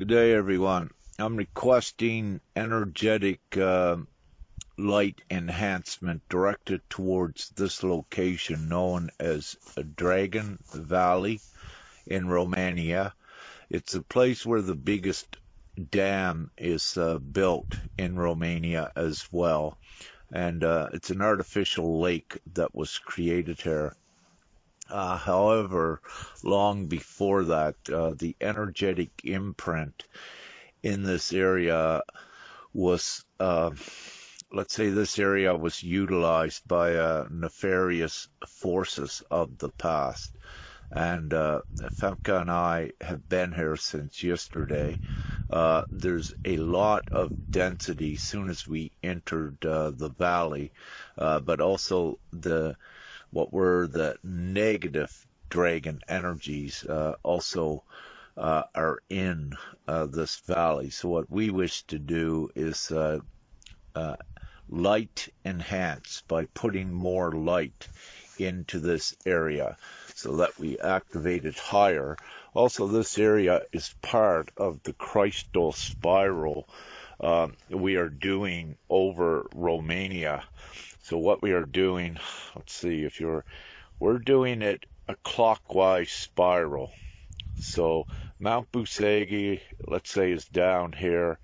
Good day, everyone. I'm requesting energetic light enhancement directed towards this location known as Dragan Valley in Romania. It's a place where the biggest dam is built in Romania as well. And it's an artificial lake that was created here. However, long before that, the energetic imprint in this area was, let's say this area was utilized by nefarious forces of the past. And Femke and I have been here since yesterday. There's a lot of density as soon as we entered the valley, but also what were the negative dragon energies also are in this valley. So what we wish to do is light enhance by putting more light into this area so that we activate it higher. Also, this area is part of the crystal spiral we are doing over Romania. So what we are doing, let's see, we're doing it a clockwise spiral. So Mount Busegi, let's say, is down here.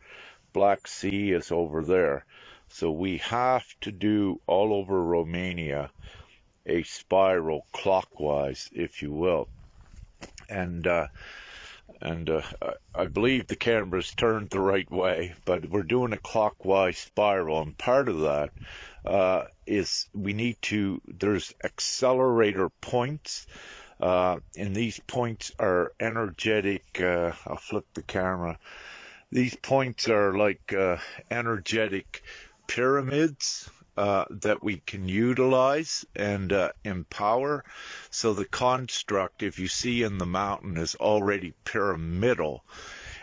Black Sea is over there. So we have to do all over Romania a spiral clockwise, if you will. And I believe the camera's turned the right way, but we're doing a clockwise spiral, and part of that is there's accelerator points, and these points are energetic. I'll flip the camera. These points are like energetic pyramids that we can utilize and empower. So the construct, if you see in the mountain, is already pyramidal,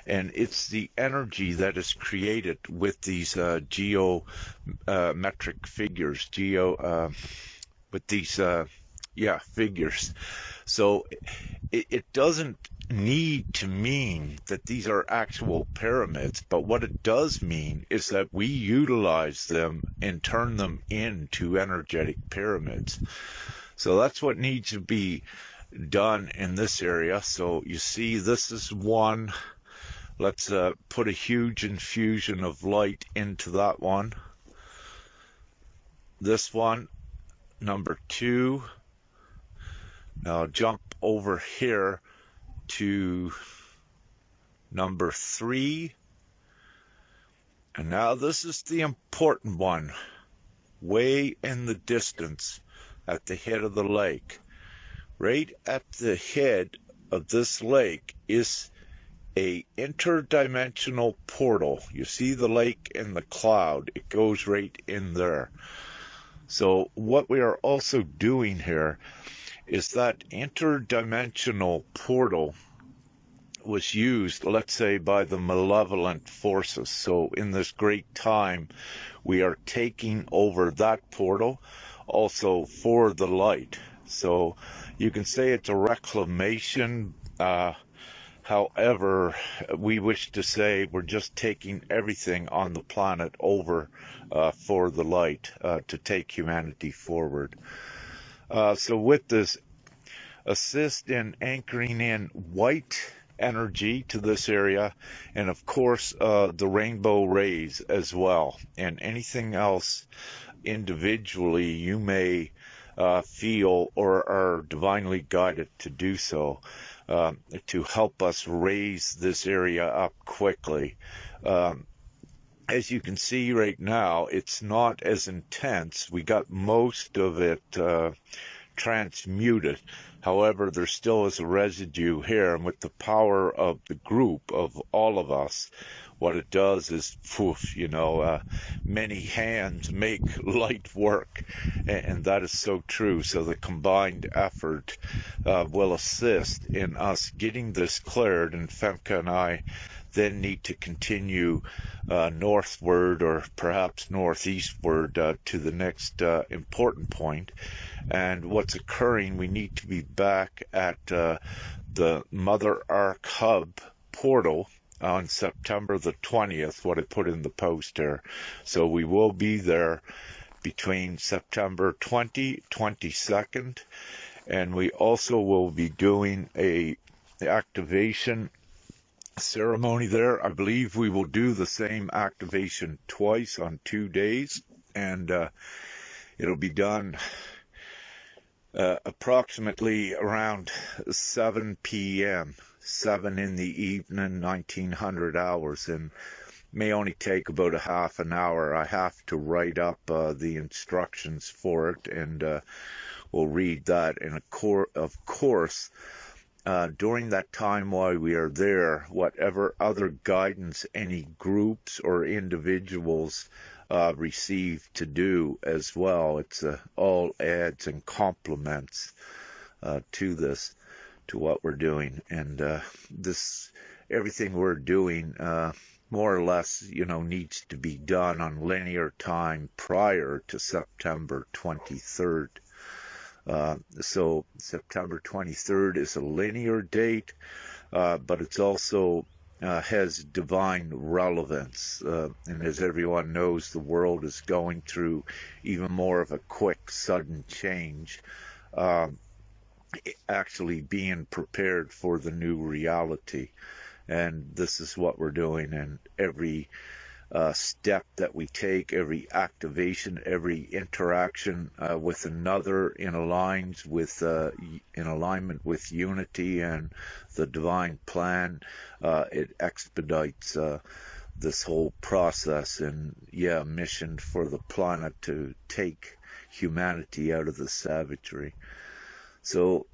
and it's the energy that is created with these geometric figures, figures. So it doesn't need to mean that these are actual pyramids, but what it does mean is that we utilize them and turn them into energetic pyramids. So that's what needs to be done in this area. So you see, this is one. Let's put a huge infusion of light into that one. This one, number 2. Now jump over here to number 3. And now this is the important one, way in the distance at the head of the lake. Right at the head of this lake is a interdimensional portal. You see the lake in the cloud, it goes right in there. So what we are also doing here is that interdimensional portal was used, let's say, by the malevolent forces. So in this great time, we are taking over that portal also for the light. So you can say it's a reclamation. However, we wish to say we're just taking everything on the planet over for the light to take humanity forward. So with this, assist in anchoring in white energy to this area, and of course the rainbow rays as well, and anything else individually you may feel or are divinely guided to do so, to help us raise this area up quickly. As you can see right now, it's not as intense. We got most of it transmuted. However, there still is a residue here, and with the power of the group of all of us, what it does is, poof, many hands make light work, and that is so true. So the combined effort will assist in us getting this cleared, and Femke and I then need to continue northward or perhaps northeastward to the next important point. And what's occurring, we need to be back at the Mother Ark Hub portal on September the 20th, what I put in the post there. So we will be there between September 22nd, and we also will be doing a activation ceremony there. I believe we will do the same activation twice on 2 days, and it'll be done approximately around 7 p.m., 7 in the evening, 1900 hours, and may only take about a half an hour. I have to write up the instructions for it, and we'll read that. And of course, during that time while we are there, whatever other guidance any groups or individuals receive to do as well, it's all adds and complements to this, to what we're doing. And everything we're doing more or less, needs to be done on linear time prior to September 23rd. So September 23rd is a linear date, but it's also has divine relevance. And as everyone knows, the world is going through even more of a quick, sudden change, actually being prepared for the new reality. And this is what we're doing, and every step that we take, every activation, every interaction with another in alignment with unity and the divine plan, it expedites this whole process and mission for the planet to take humanity out of the savagery. So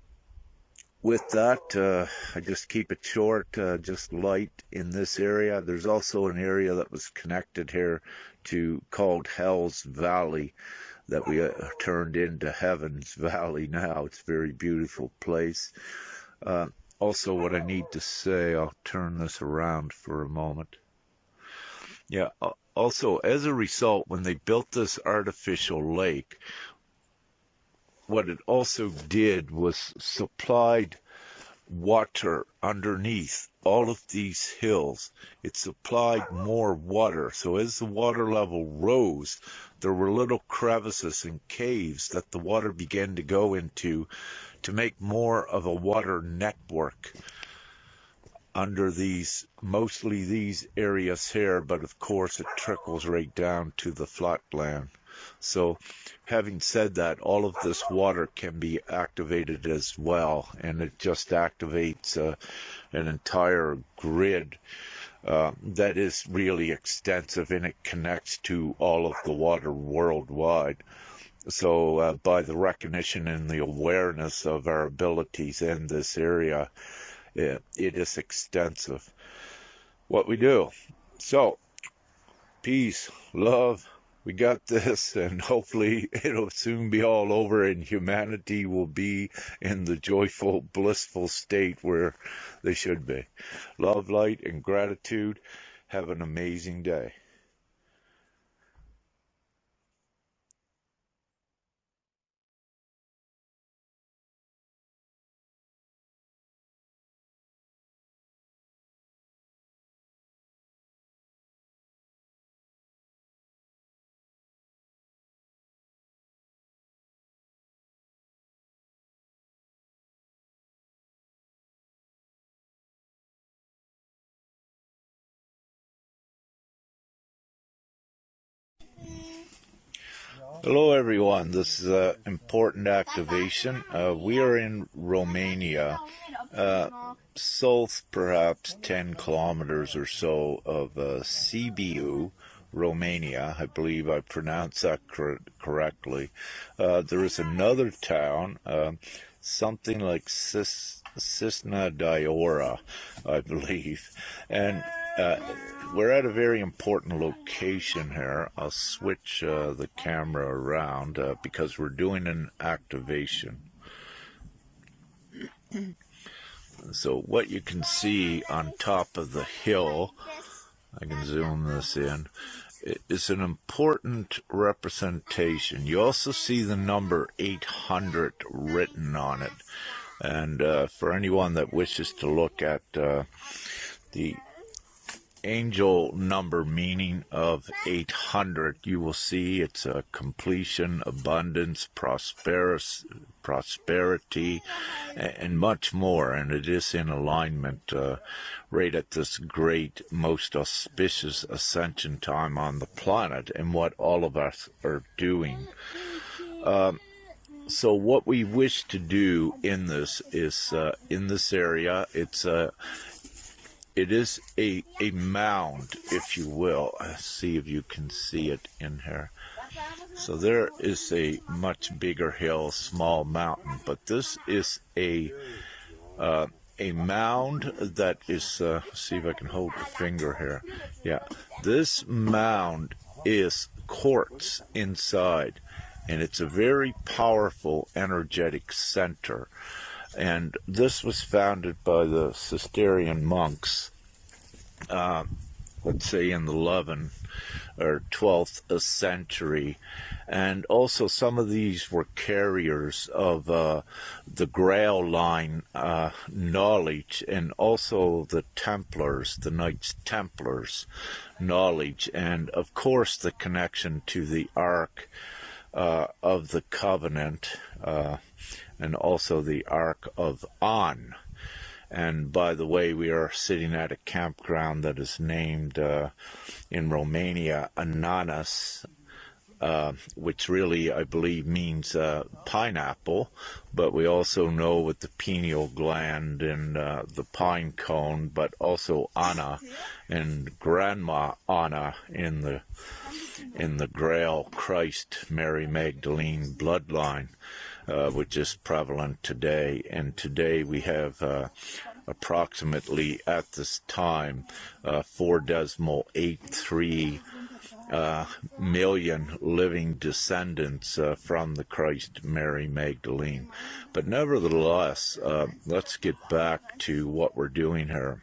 with that, I just keep it short, just light in this area. There's also an area that was connected here called Hell's Valley that we turned into Heaven's Valley now. It's a very beautiful place. Also, what I need to say, I'll turn this around for a moment. Yeah, also, as a result, when they built this artificial lake, what it also did was supplied water underneath all of these hills. It supplied more water. So as the water level rose, there were little crevices and caves that the water began to go into to make more of a water network under mostly these areas here, but of course it trickles right down to the flatland. So having said that, all of this water can be activated as well, and it just activates an entire grid that is really extensive, and it connects to all of the water worldwide. So by the recognition and the awareness of our abilities in this area, it is extensive what we do. So peace, love, we got this, and hopefully it'll soon be all over and humanity will be in the joyful, blissful state where they should be. Love, light, and gratitude. Have an amazing day. Hello everyone, this is an important activation. We are in Romania, south perhaps 10 kilometers or so of Sibiu, Romania. I believe I pronounced that correctly. There is another town, something like Cisna Diora, I believe, and we're at a very important location here. I'll switch the camera around because we're doing an activation. So what you can see on top of the hill, I can zoom this in, is an important representation. You also see the number 800 written on it. And for anyone that wishes to look at the angel number meaning of 800. You will see it's a completion, abundance, prosperity, and much more. And it is in alignment right at this great, most auspicious ascension time on the planet and what all of us are doing. So what we wish to do in this is, in this area, it is a mound, if you will. Let's see if you can see it in here. So there is a much bigger hill, small mountain, but this is a mound that is, see if I can hold the finger here. Yeah, this mound is quartz inside, and it's a very powerful energetic center. And this was founded by the Cistercian monks, let's say in the 11th or 12th century. And also some of these were carriers of the Grail line knowledge, and also the Templars, the Knights Templars knowledge, and of course the connection to the Ark of the Covenant, and also the Ark of On. And by the way, we are sitting at a campground that is named in Romania Ananas, which really, I believe, means pineapple, but we also know with the pineal gland and the pine cone, but also Anna and Grandma Anna in the Grail Christ Mary Magdalene bloodline, which is prevalent today. And today we have approximately at this time 4.83 million living descendants from the Christ Mary Magdalene. But nevertheless, let's get back to what we're doing here.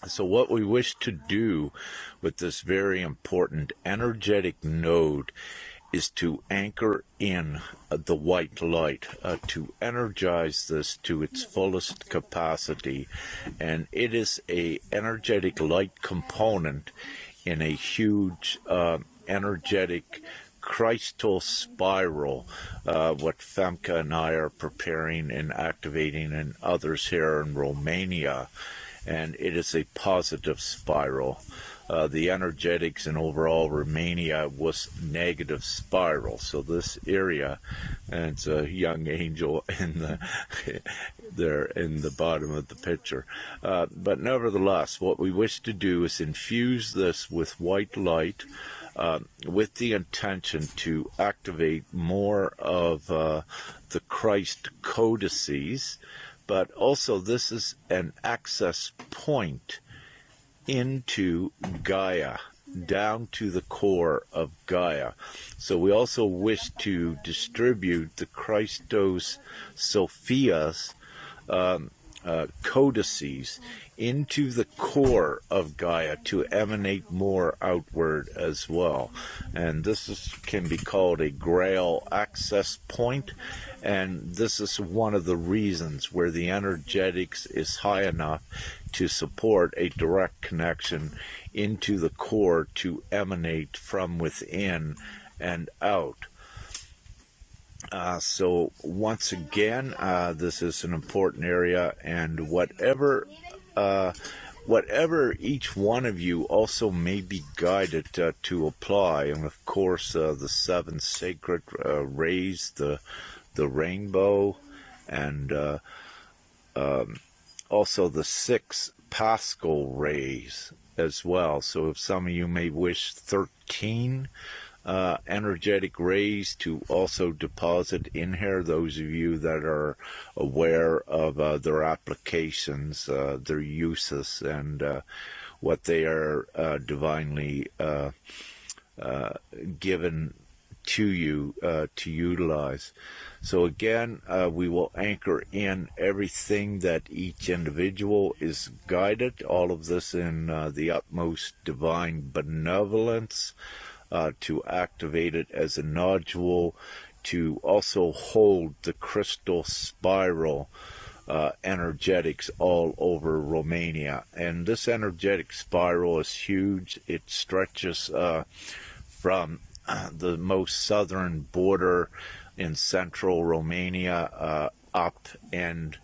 So what we wish to do with this very important energetic node is to anchor in the white light, to energize this to its fullest capacity. And it is a energetic light component in a huge energetic crystal spiral, what Femke and I are preparing and activating, and others here in Romania. And it is a positive spiral. The energetics in overall Romania was negative spiral. So this area, and it's a young angel in there in the bottom of the picture. But nevertheless, what we wish to do is infuse this with white light, with the intention to activate more of the Christ codices. But also this is an access point into Gaia, down to the core of Gaia. So we also wish to distribute the Christos Sophia's codices into the core of Gaia to emanate more outward as well. And this can be called a Grail access point. And this is one of the reasons where the energetics is high enough to support a direct connection into the core to emanate from within and out. So once again, this is an important area, and whatever each one of you also may be guided to apply, and of course the 7 sacred rays, the rainbow, and also the 6 Paschal rays as well. So if some of you may wish 13 energetic rays to also deposit in here, those of you that are aware of their applications, their uses, and what they are divinely given to you to utilize. So again, we will anchor in everything that each individual is guided, all of this in the utmost divine benevolence, to activate it as a nodule, to also hold the crystal spiral energetics all over Romania. And this energetic spiral is huge. It stretches from the most southern border in central Romania up, and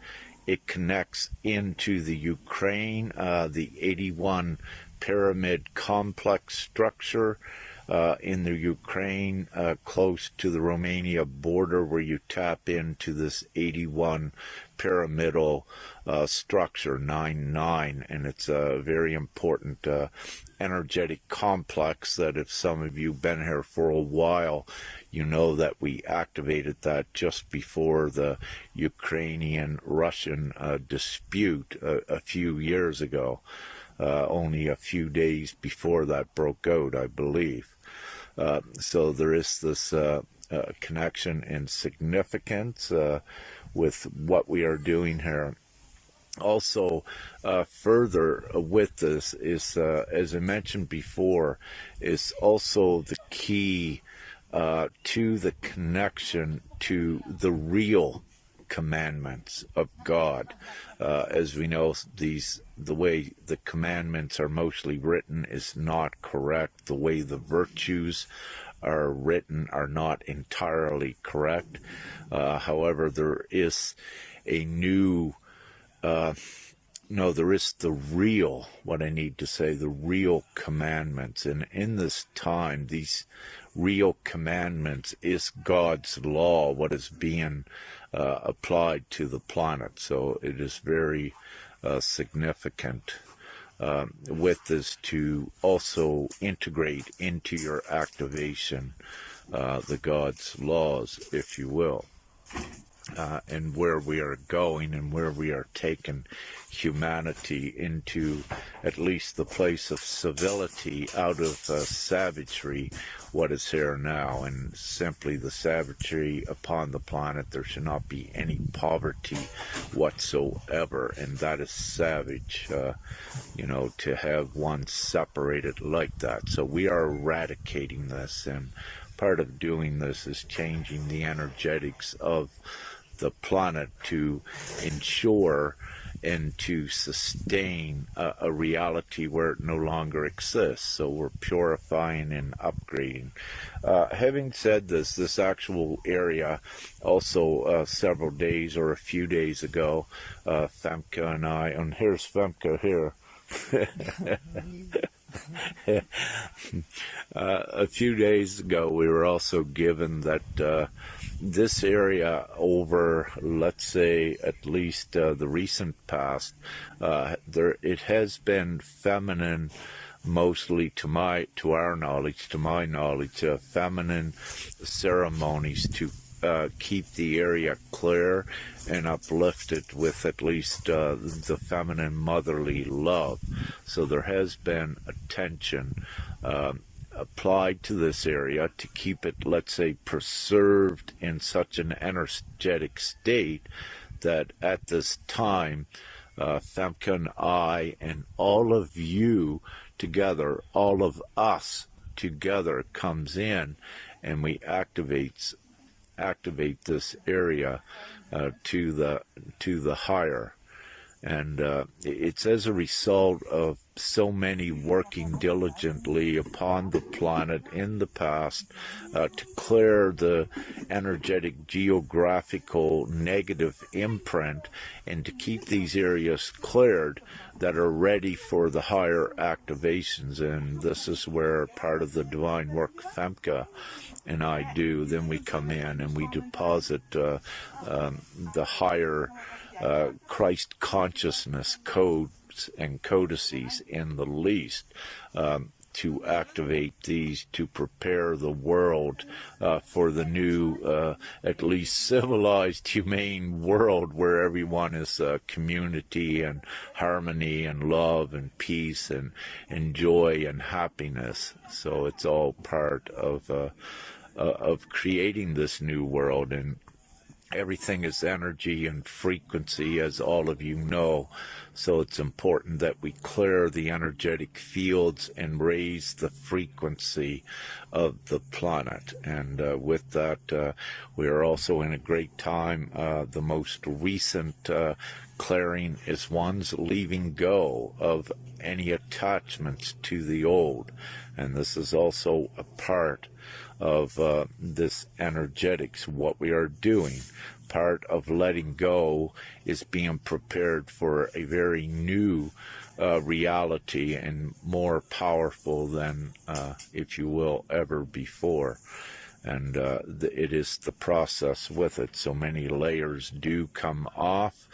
it connects into the Ukraine, the 81 pyramid complex structure in the Ukraine, close to the Romania border, where you tap into this 81 pyramidal structure, 9-9, and it's a very important energetic complex that, if some of you have been here for a while, you know that we activated that just before the Ukrainian-Russian dispute a few years ago, only a few days before that broke out, I believe. So there is this connection and significance with what we are doing here. Also, further with this is, as I mentioned before, is also the key to the connection to the real commandments of God. As we know, the way the commandments are mostly written is not correct. The way the virtues are written are not entirely correct. However, there is a new there is the real, what I need to say, the real commandments. And in this time, these real commandments is God's law, what is being applied to the planet. So it is very significant with this to also integrate into your activation the God's laws, if you will. And where we are going and where we are taking humanity into at least the place of civility, out of savagery, what is here now, and simply the savagery upon the planet. There should not be any poverty whatsoever, and that is savage, to have one separated like that. So we are eradicating this, and part of doing this is changing the energetics of the planet to ensure and to sustain a reality where it no longer exists. So we're purifying and upgrading. Having said this actual area, also several days or a few days ago, Femke and I, and here's Femke here. A few days ago, we were also given that this area over, let's say, at least the recent past, it has been feminine, mostly to my knowledge, feminine ceremonies to keep the area clear and uplifted with at least the feminine motherly love. So there has been attention applied to this area to keep it, let's say, preserved in such an energetic state that at this time, Femke and I and all of you together, all of us together comes in, and we activate this area to the higher. And it's as a result of so many working diligently upon the planet in the past to clear the energetic geographical negative imprint, and to keep these areas cleared that are ready for the higher activations. And this is where part of the divine work Femke and I do. Then we come in and we deposit the higher Christ consciousness codes and codices in the least to activate these, to prepare the world for the new, at least civilized, humane world where everyone is community and harmony and love and peace and joy and happiness. So it's all part of creating this new world. And Everything is energy and frequency, as all of you know. So it's important that we clear the energetic fields and raise the frequency of the planet. And with that, we are also in a great time. The most recent clearing is one's leaving go of any attachments to the old. And this is also a part of this energetics, what we are doing. Part of letting go is being prepared for a very new reality and more powerful than, if you will, ever before. And it is the process with it. So many layers do come off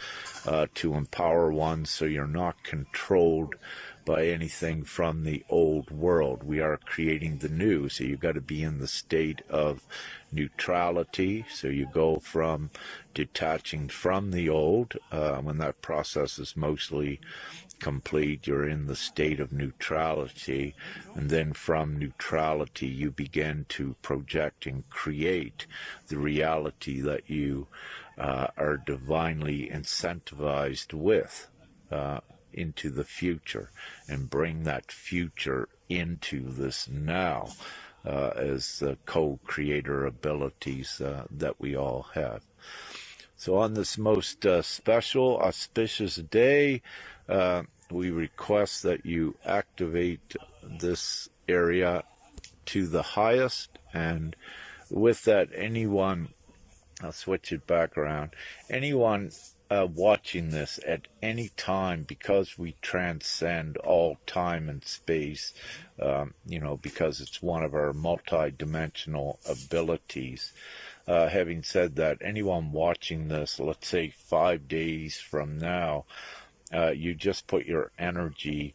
to empower one, so you're not controlled by anything from the old world. We are creating the new, so you've got to be in the state of neutrality. So you go from detaching from the old. When that process is mostly complete, you're in the state of neutrality, and then from neutrality you begin to project and create the reality that you are divinely incentivized with into the future, and bring that future into this now as the co-creator abilities that we all have. So on this most special, auspicious day, we request that you activate this area to the highest. And with that, anyone, I'll switch it back around, anyone watching this at any time, because we transcend all time and space, because it's one of our multi-dimensional abilities. Having said that, anyone watching this, let's say 5 days from now, you just put your energy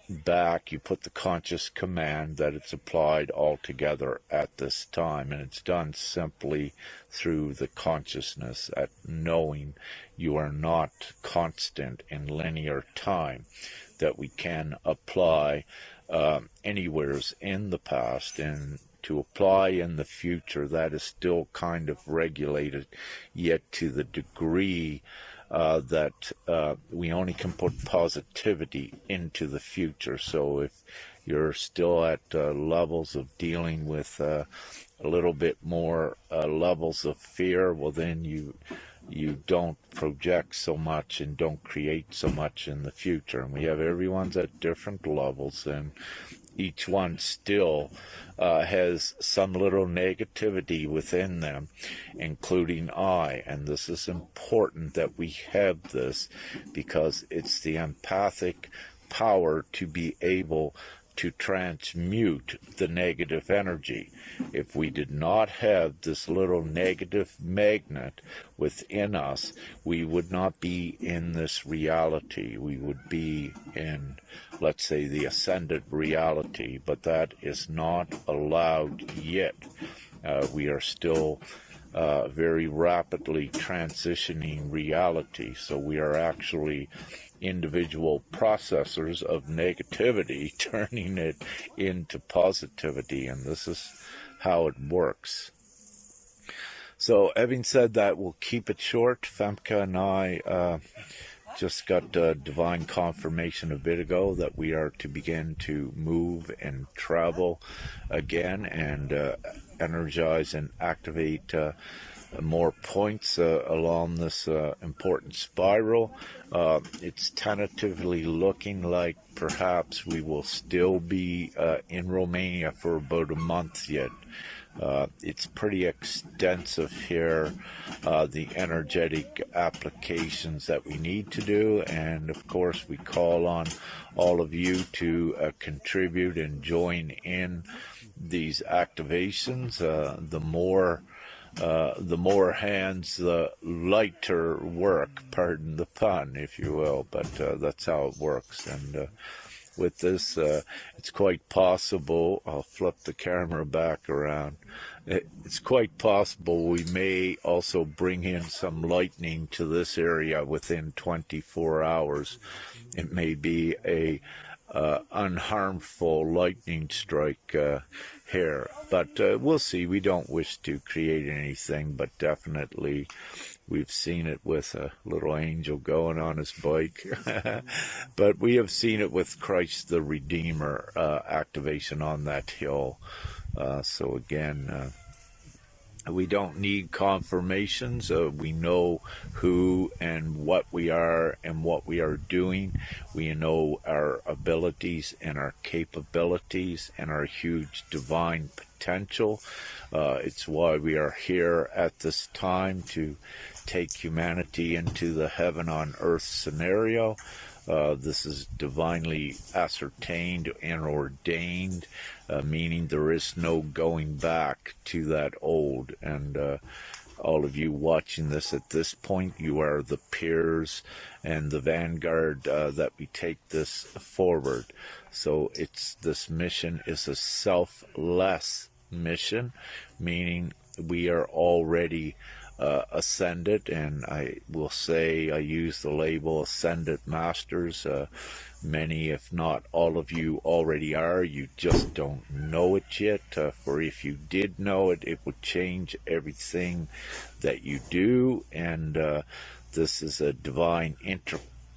back, you put the conscious command that it's applied altogether at this time, and it's done simply through the consciousness at knowing you are not constant in linear time, that we can apply anywheres in the past, and to apply in the future, that is still kind of regulated, yet to the degree that we only can put positivity into the future. So if you're still at levels of dealing with a little bit more levels of fear, well, then you don't project so much and don't create so much in the future. And we have everyone's at different levels, and each one still has some little negativity within them, including I. And this is important that we have this, because it's the empathic power to be able to transmute the negative energy. If we did not have this little negative magnet within us, we would not be in this reality. We would be in, let's say, the ascended reality, but that is not allowed yet. We are still very rapidly transitioning reality, so we are actually individual processors of negativity, turning it into positivity, and this is how it works. So having said that, we'll keep it short. Femke and I just got divine confirmation a bit ago that we are to begin to move and travel again, and energize and activate more points along this important spiral. It's tentatively looking like perhaps we will still be in Romania for about a month yet. It's pretty extensive here, the energetic applications that we need to do, and of course we call on all of you to contribute and join in these activations. The more hands, the lighter work, pardon the pun, if you will, but that's how it works. And with this, it's quite possible, I'll flip the camera back around, it's quite possible we may also bring in some lightning to this area within 24 hours. It may be a unharmful lightning strike here. But we'll see. We don't wish to create anything, but definitely we've seen it with a little angel going on his bike. But we have seen it with Christ the Redeemer activation on that hill. So again, we don't need confirmations. We know who and what we are and what we are doing. We know our abilities and our capabilities and our huge divine potential. It's why we are here at this time, to take humanity into the heaven on earth scenario. This is divinely ascertained and ordained, meaning there is no going back to that old. And all of you watching this at this point, you are the peers and the vanguard that we take this forward. So this mission is a selfless mission, meaning we are already ascended, and I will say I use the label ascended masters. Many, if not all of you, already are. You just don't know it yet. For if you did know it, it would change everything that you do. And this is a divine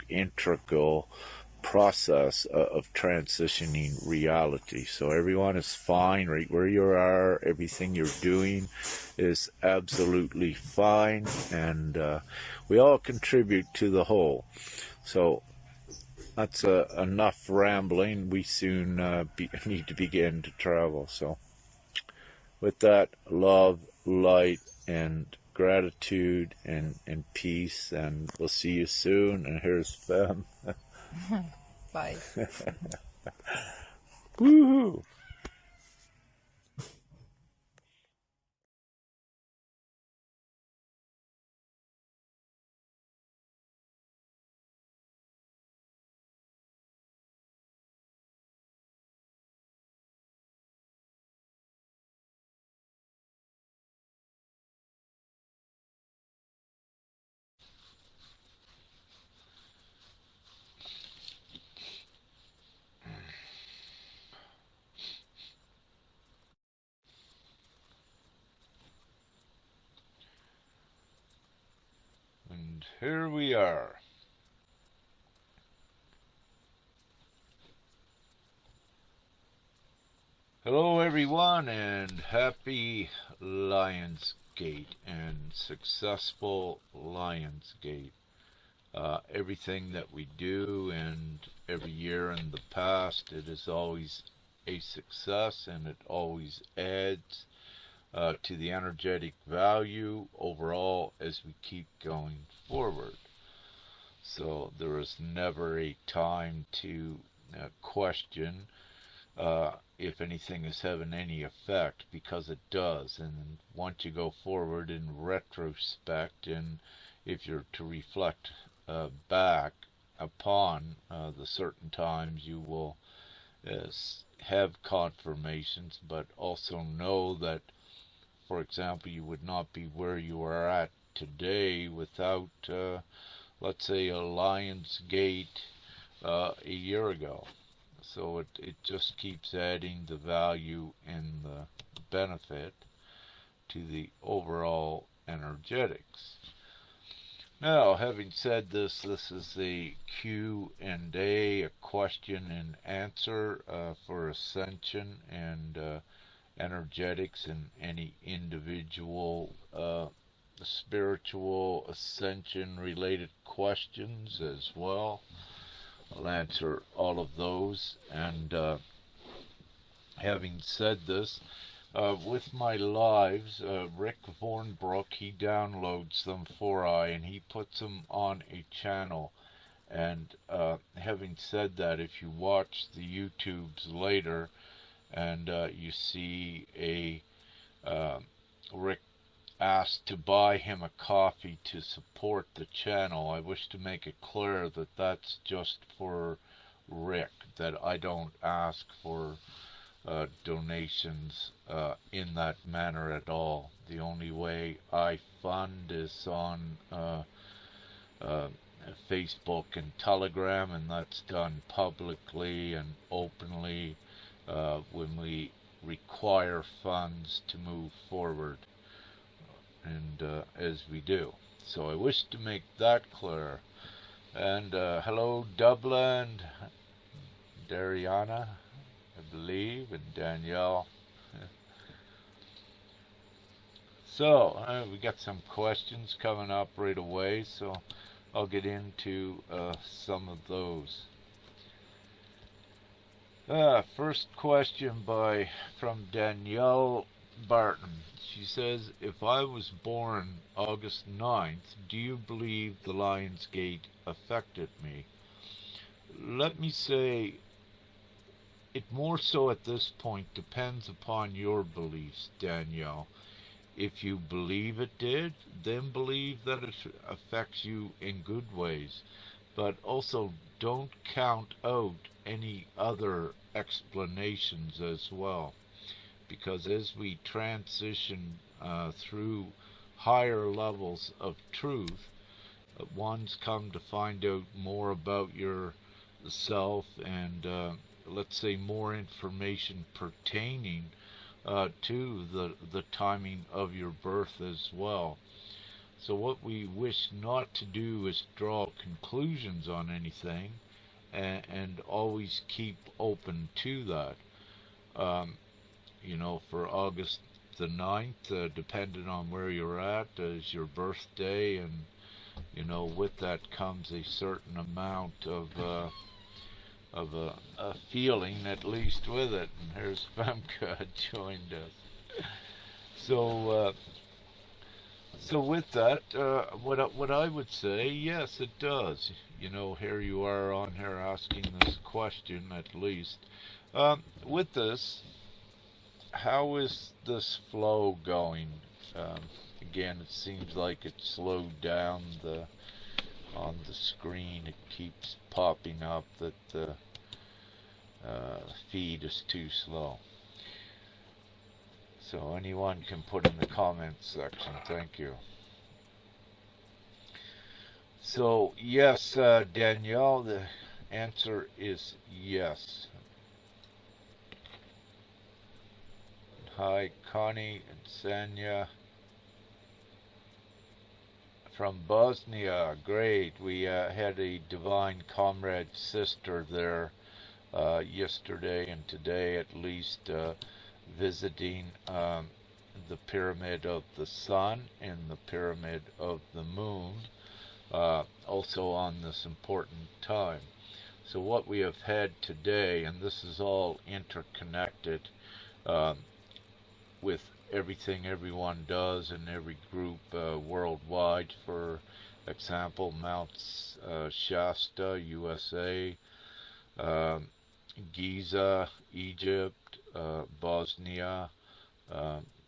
integral process of transitioning reality. So everyone is fine right where you are. Everything you're doing is absolutely fine, and we all contribute to the whole. So that's enough rambling. We soon need to begin to travel. So with that, love, light, and gratitude and peace, and we'll see you soon. And here's Fem. Bye. Woohoo! And here we are. Hello everyone, and happy Lionsgate and successful Lionsgate. Everything that we do, and every year in the past, it is always a success, and it always adds to the energetic value overall as we keep going forward. So there is never a time to question if anything is having any effect, because it does. And once you go forward in retrospect, and if you're to reflect back upon the certain times, you will have confirmations, but also know that, for example, you would not be where you are at today without, let's say, a Lionsgate a year ago. So it just keeps adding the value and the benefit to the overall energetics. Now, having said this, this is a Q&A, a question and answer for Ascension and energetics and any individual spiritual ascension related questions as well. I'll answer all of those. And having said this, with my lives, Rick Vornbrook, he downloads them for I, and he puts them on a channel. And having said that, if you watch the YouTubes later, and you see a Rick asked to buy him a coffee to support the channel, I wish to make it clear that that's just for Rick, that I don't ask for donations in that manner at all. The only way I fund is on Facebook and Telegram, and that's done publicly and openly when we require funds to move forward, and as we do. So I wish to make that clear. And hello Dublin, Dariana, I believe, and Danielle. So we got some questions coming up right away, so I'll get into some of those. First question from Danielle Barton. She says, if I was born August 9th, do you believe the Lion's Gate affected me? Let me say, it more so at this point depends upon your beliefs, Danielle. If you believe it did, then believe that it affects you in good ways. But also don't count out any other explanations as well. Because as we transition through higher levels of truth, one's come to find out more about yourself and, let's say, more information pertaining to the timing of your birth as well. So what we wish not to do is draw conclusions on anything, and always keep open to that. You know, for August the 9th, depending on where you're at, is your birthday, and you know, with that comes a certain amount of a feeling, at least with it. And here's Femka joined us. So with that, what I would say, yes, it does. You know, here you are on here asking this question, at least. With this, how is this flow going? Again, it seems like it slowed down on the screen. It keeps popping up that the feed is too slow. So anyone can put in the comments section. Thank you. So yes, Danielle, the answer is yes. Hi, Connie and Sanya from Bosnia. Great. We had a Divine Comrade sister there yesterday and today, at least, visiting the Pyramid of the Sun and the Pyramid of the Moon, also on this important time. So what we have had today, and this is all interconnected with everything everyone does in every group worldwide. For example, Mount Shasta, USA, Giza, Egypt, Bosnia,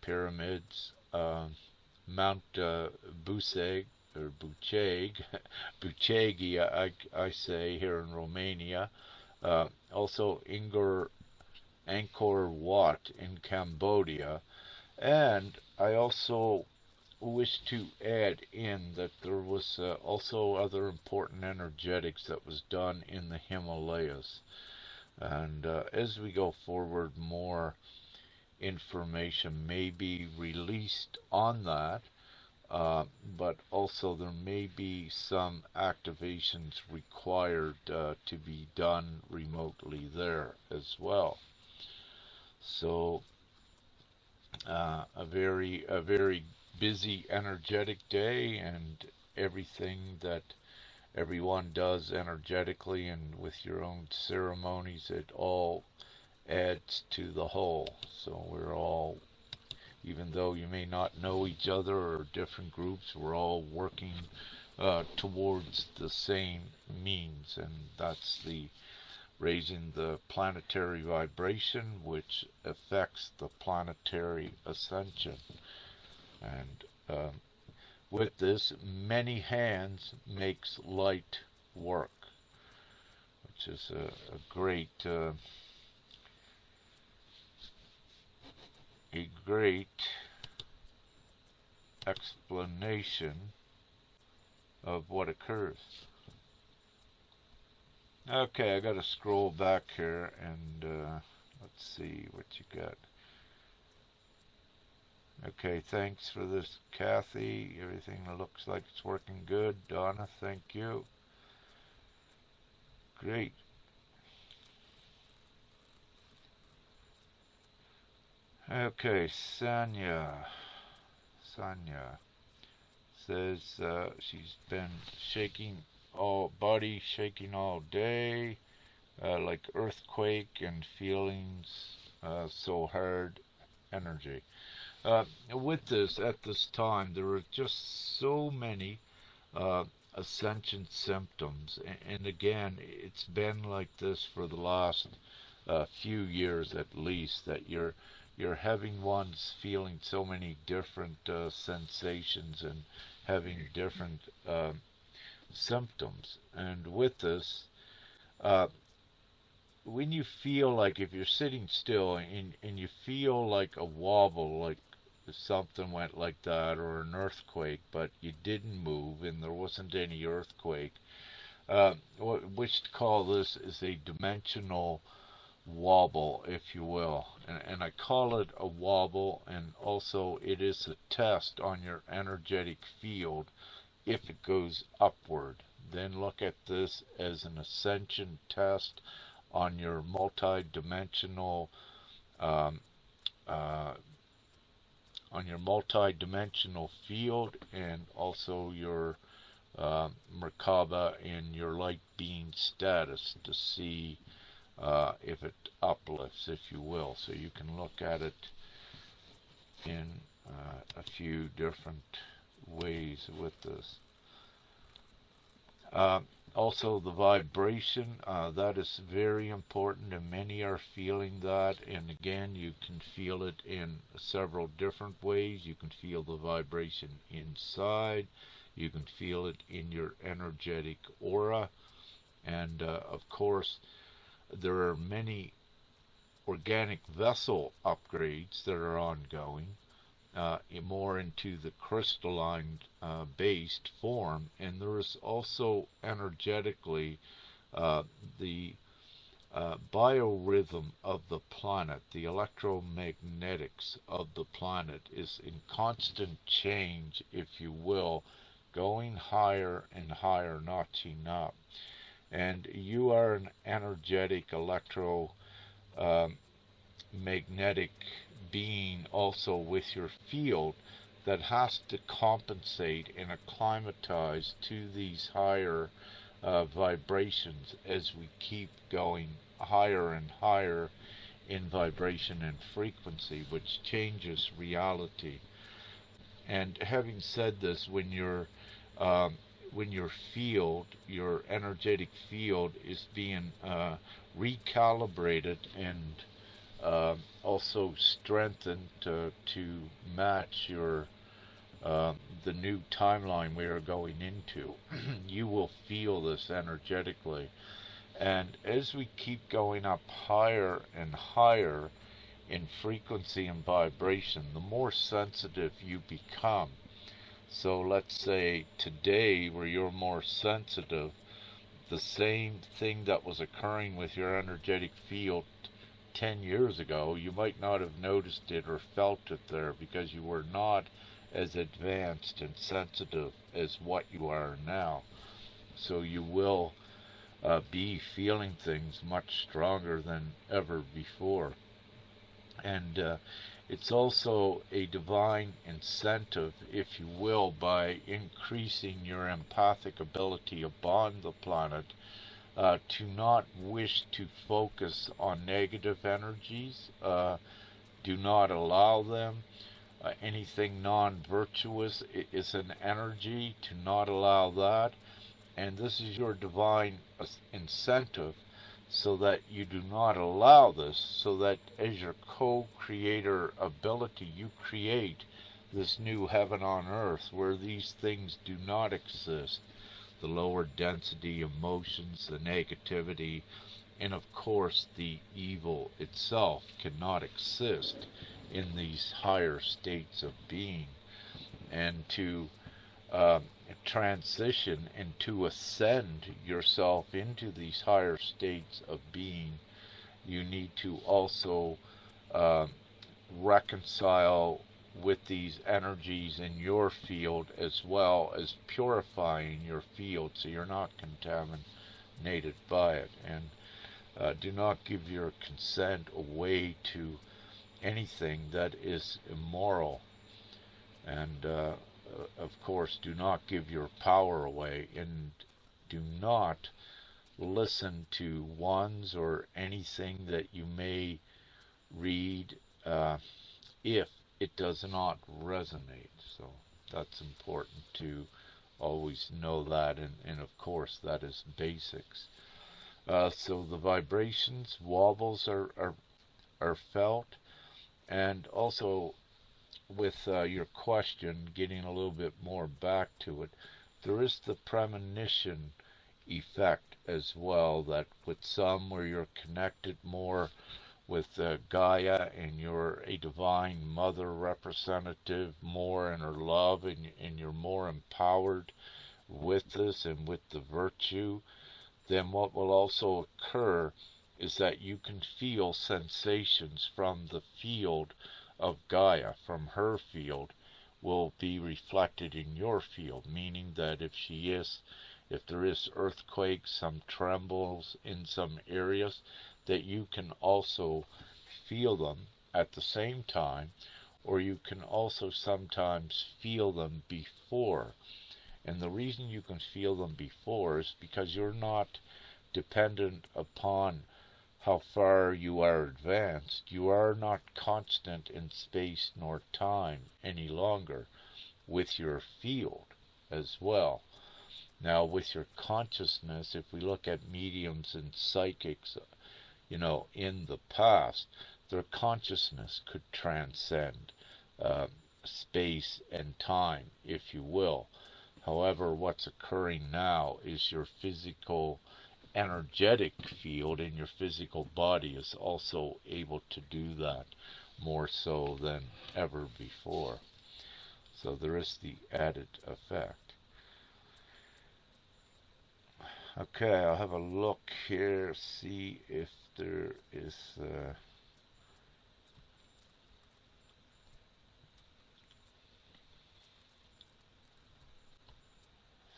pyramids, Mount Buseg, or Bucegi, I say, here in Romania, also Angkor Wat in Cambodia, and I also wish to add in that there was also other important energetics that was done in the Himalayas. And as we go forward, more information may be released on that, but also there may be some activations required to be done remotely there as well. So a very busy, energetic day, and everything that everyone does energetically and with your own ceremonies, it all adds to the whole. So we're all, even though you may not know each other or different groups, we're all working towards the same means, and that's the raising the planetary vibration, which affects the planetary ascension. And with this, many hands makes light work, which is a great explanation of what occurs. Okay, I gotta scroll back here and let's see what you got. Okay, thanks for this, Kathy. Everything looks like it's working good. Donna, thank you. Great. Okay, Sanya says she's been body shaking all day, like earthquake and feelings so hard energy. With this, at this time, there are just so many uh, ascension symptoms, and again, it's been like this for the last few years at least. That you're having ones feeling so many different sensations and having different symptoms. And with this, uh, when you feel like if you're sitting still and you feel like a wobble, like something went like that, or an earthquake, but you didn't move and there wasn't any earthquake, which to call this is a dimensional wobble, if you will. And I call it a wobble, and also it is a test on your energetic field if it goes upward. Then look at this as an ascension test on your multi-dimensional um, uh, field, and also your Merkaba and your light being status to see if it uplifts, if you will. So you can look at it in a few different ways with this. Also, the vibration, that is very important, and many are feeling that. And again, you can feel it in several different ways. You can feel the vibration inside, you can feel it in your energetic aura, and of course, there are many organic vessel upgrades that are ongoing, more into the crystalline based form, and there is also energetically the biorhythm of the planet, the electromagnetics of the planet is in constant change, if you will, going higher and higher, notching up. And you are an energetic magnetic being also with your field that has to compensate and acclimatize to these higher vibrations as we keep going higher and higher in vibration and frequency, which changes reality. And having said this, when your field, your energetic field, is being recalibrated and also strengthened to match your the new timeline we are going into, you will feel this energetically. And as we keep going up higher and higher in frequency and vibration, the more sensitive you become. So let's say today, where you're more sensitive, the same thing that was occurring with your energetic field 10 years ago, you might not have noticed it or felt it there because you were not as advanced and sensitive as what you are now. So you will be feeling things much stronger than ever before. And it's also a divine incentive, if you will, by increasing your empathic ability upon the planet, to not wish to focus on negative energies. Do not allow them. Anything non-virtuous is an energy, to not allow that. And this is your divine incentive, so that you do not allow this, so that as your co-creator ability, you create this new heaven on earth where these things do not exist. The lower density emotions, the negativity, and of course the evil itself cannot exist in these higher states of being. And to transition and to ascend yourself into these higher states of being, you need to also uh, reconcile with these energies in your field, as well as purifying your field so you're not contaminated by it. And do not give your consent away to anything that is immoral. And of course, do not give your power away, and do not listen to ones or anything that you may read if it does not resonate. So that's important to always know that, and of course that is basics. So the vibrations, wobbles are felt, and also with your question, getting a little bit more back to it, there is the premonition effect as well, that with some where you're connected more with Gaia and you're a divine mother representative more in her love, and you're more empowered with this and with the virtue, then what will also occur is that you can feel sensations from the field of Gaia, from her field, will be reflected in your field, meaning that if there is earthquakes, some trembles in some areas, that you can also feel them at the same time, or you can also sometimes feel them before. And the reason you can feel them before is because you're not dependent upon how far you are advanced. You are not constant in space nor time any longer with your field as well. Now, with your consciousness, if we look at mediums and psychics, in the past, their consciousness could transcend space and time, if you will. However, what's occurring now is your physical energetic field in your physical body is also able to do that more so than ever before. So there is the added effect. Okay, I'll have a look here, see if there is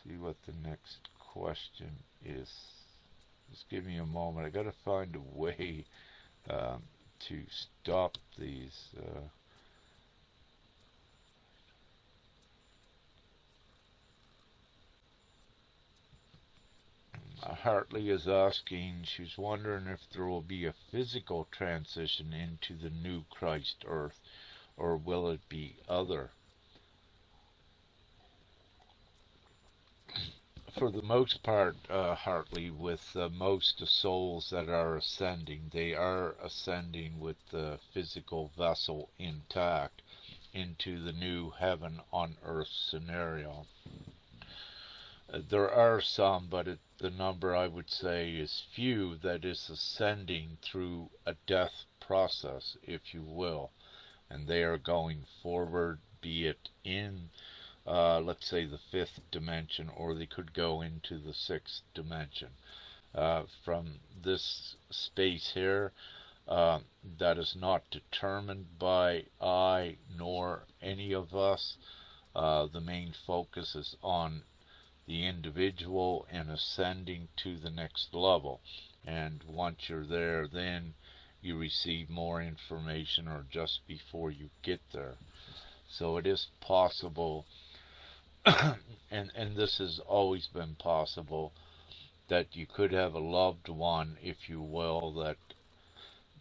see what the next question is. Just give me a moment. I got to find a way to stop these. Hartley is asking, she's wondering if there will be a physical transition into the new Christ Earth, or will it be other? For the most part, Hartley, with most souls that are ascending, they are ascending with the physical vessel intact into the new heaven on earth scenario. There are some, but the number I would say is few, that is ascending through a death process, if you will, and they are going forward, be it in let's say the fifth dimension, or they could go into the sixth dimension. From this space here, that is not determined by I nor any of us. The main focus is on the individual and ascending to the next level. And once you're there, then you receive more information, or just before you get there. So it is possible, and this has always been possible, that you could have a loved one, if you will,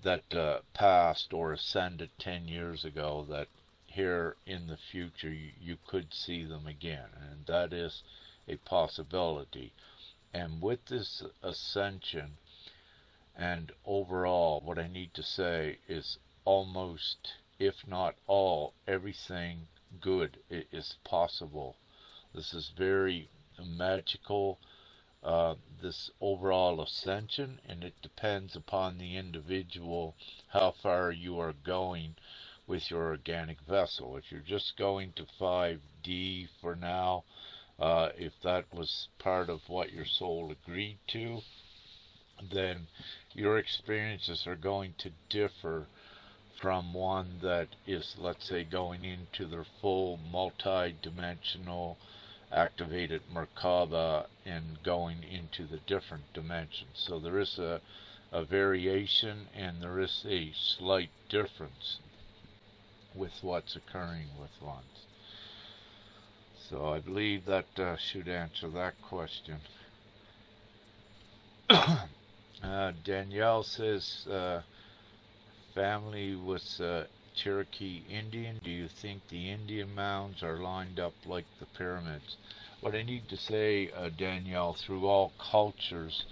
that passed or ascended 10 years ago, that here in the future you could see them again, and that is a possibility. And with this ascension, and overall, what I need to say is almost, if not all, everything good is possible. This is very magical, this overall ascension, and it depends upon the individual how far you are going with your organic vessel. If you're just going to 5D for now, If that was part of what your soul agreed to, then your experiences are going to differ from one that is, let's say, going into their full multi-dimensional activated Merkaba and going into the different dimensions. So there is a variation, and there is a slight difference with what's occurring with ones. So I believe that should answer that question. Danielle says, family was Cherokee Indian. Do you think the Indian mounds are lined up like the pyramids? What I need to say, Danielle, through all cultures,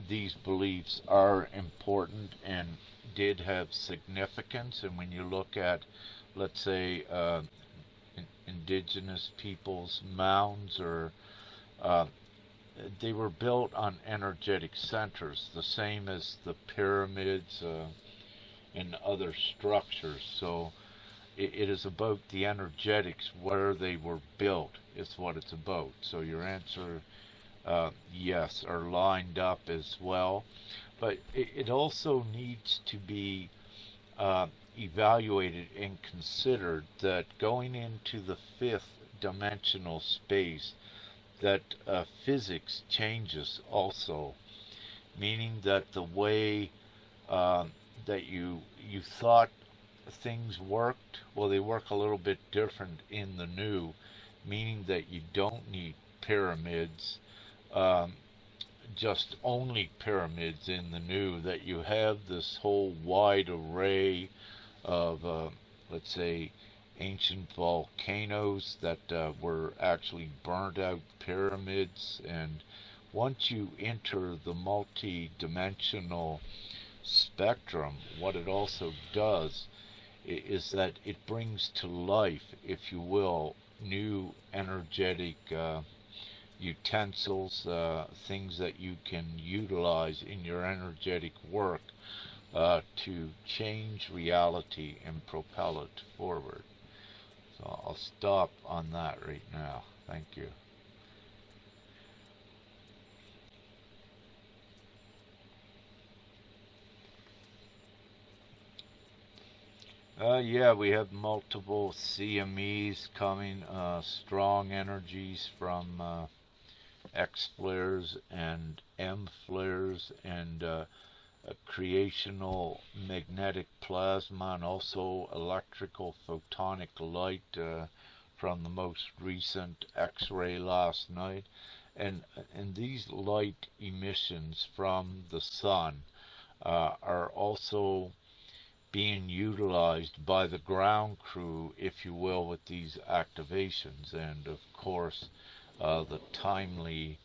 these beliefs are important and did have significance. And when you look at, let's say, indigenous peoples' mounds, or they were built on energetic centers, the same as the pyramids and other structures. So it is about the energetics, where they were built, is what it's about. So your answer, yes, are lined up as well. But it also needs to be evaluated and considered that going into the fifth dimensional space, that physics changes also, meaning that the way that you thought things worked, well, they work a little bit different in the new, meaning that you don't need pyramids, just only pyramids in the new, that you have this whole wide array of, let's say, ancient volcanoes that were actually burnt out pyramids. And once you enter the multi-dimensional spectrum, what it also does is that it brings to life, if you will, new energetic utensils, things that you can utilize in your energetic work to change reality and propel it forward. So I'll stop on that right now. Thank you. Yeah, we have multiple CMEs coming, strong energies from X flares and M flares, and creational magnetic plasma, and also electrical photonic light from the most recent X-ray last night. And these light emissions from the sun are also being utilized by the ground crew, if you will, with these activations. And of course, the timely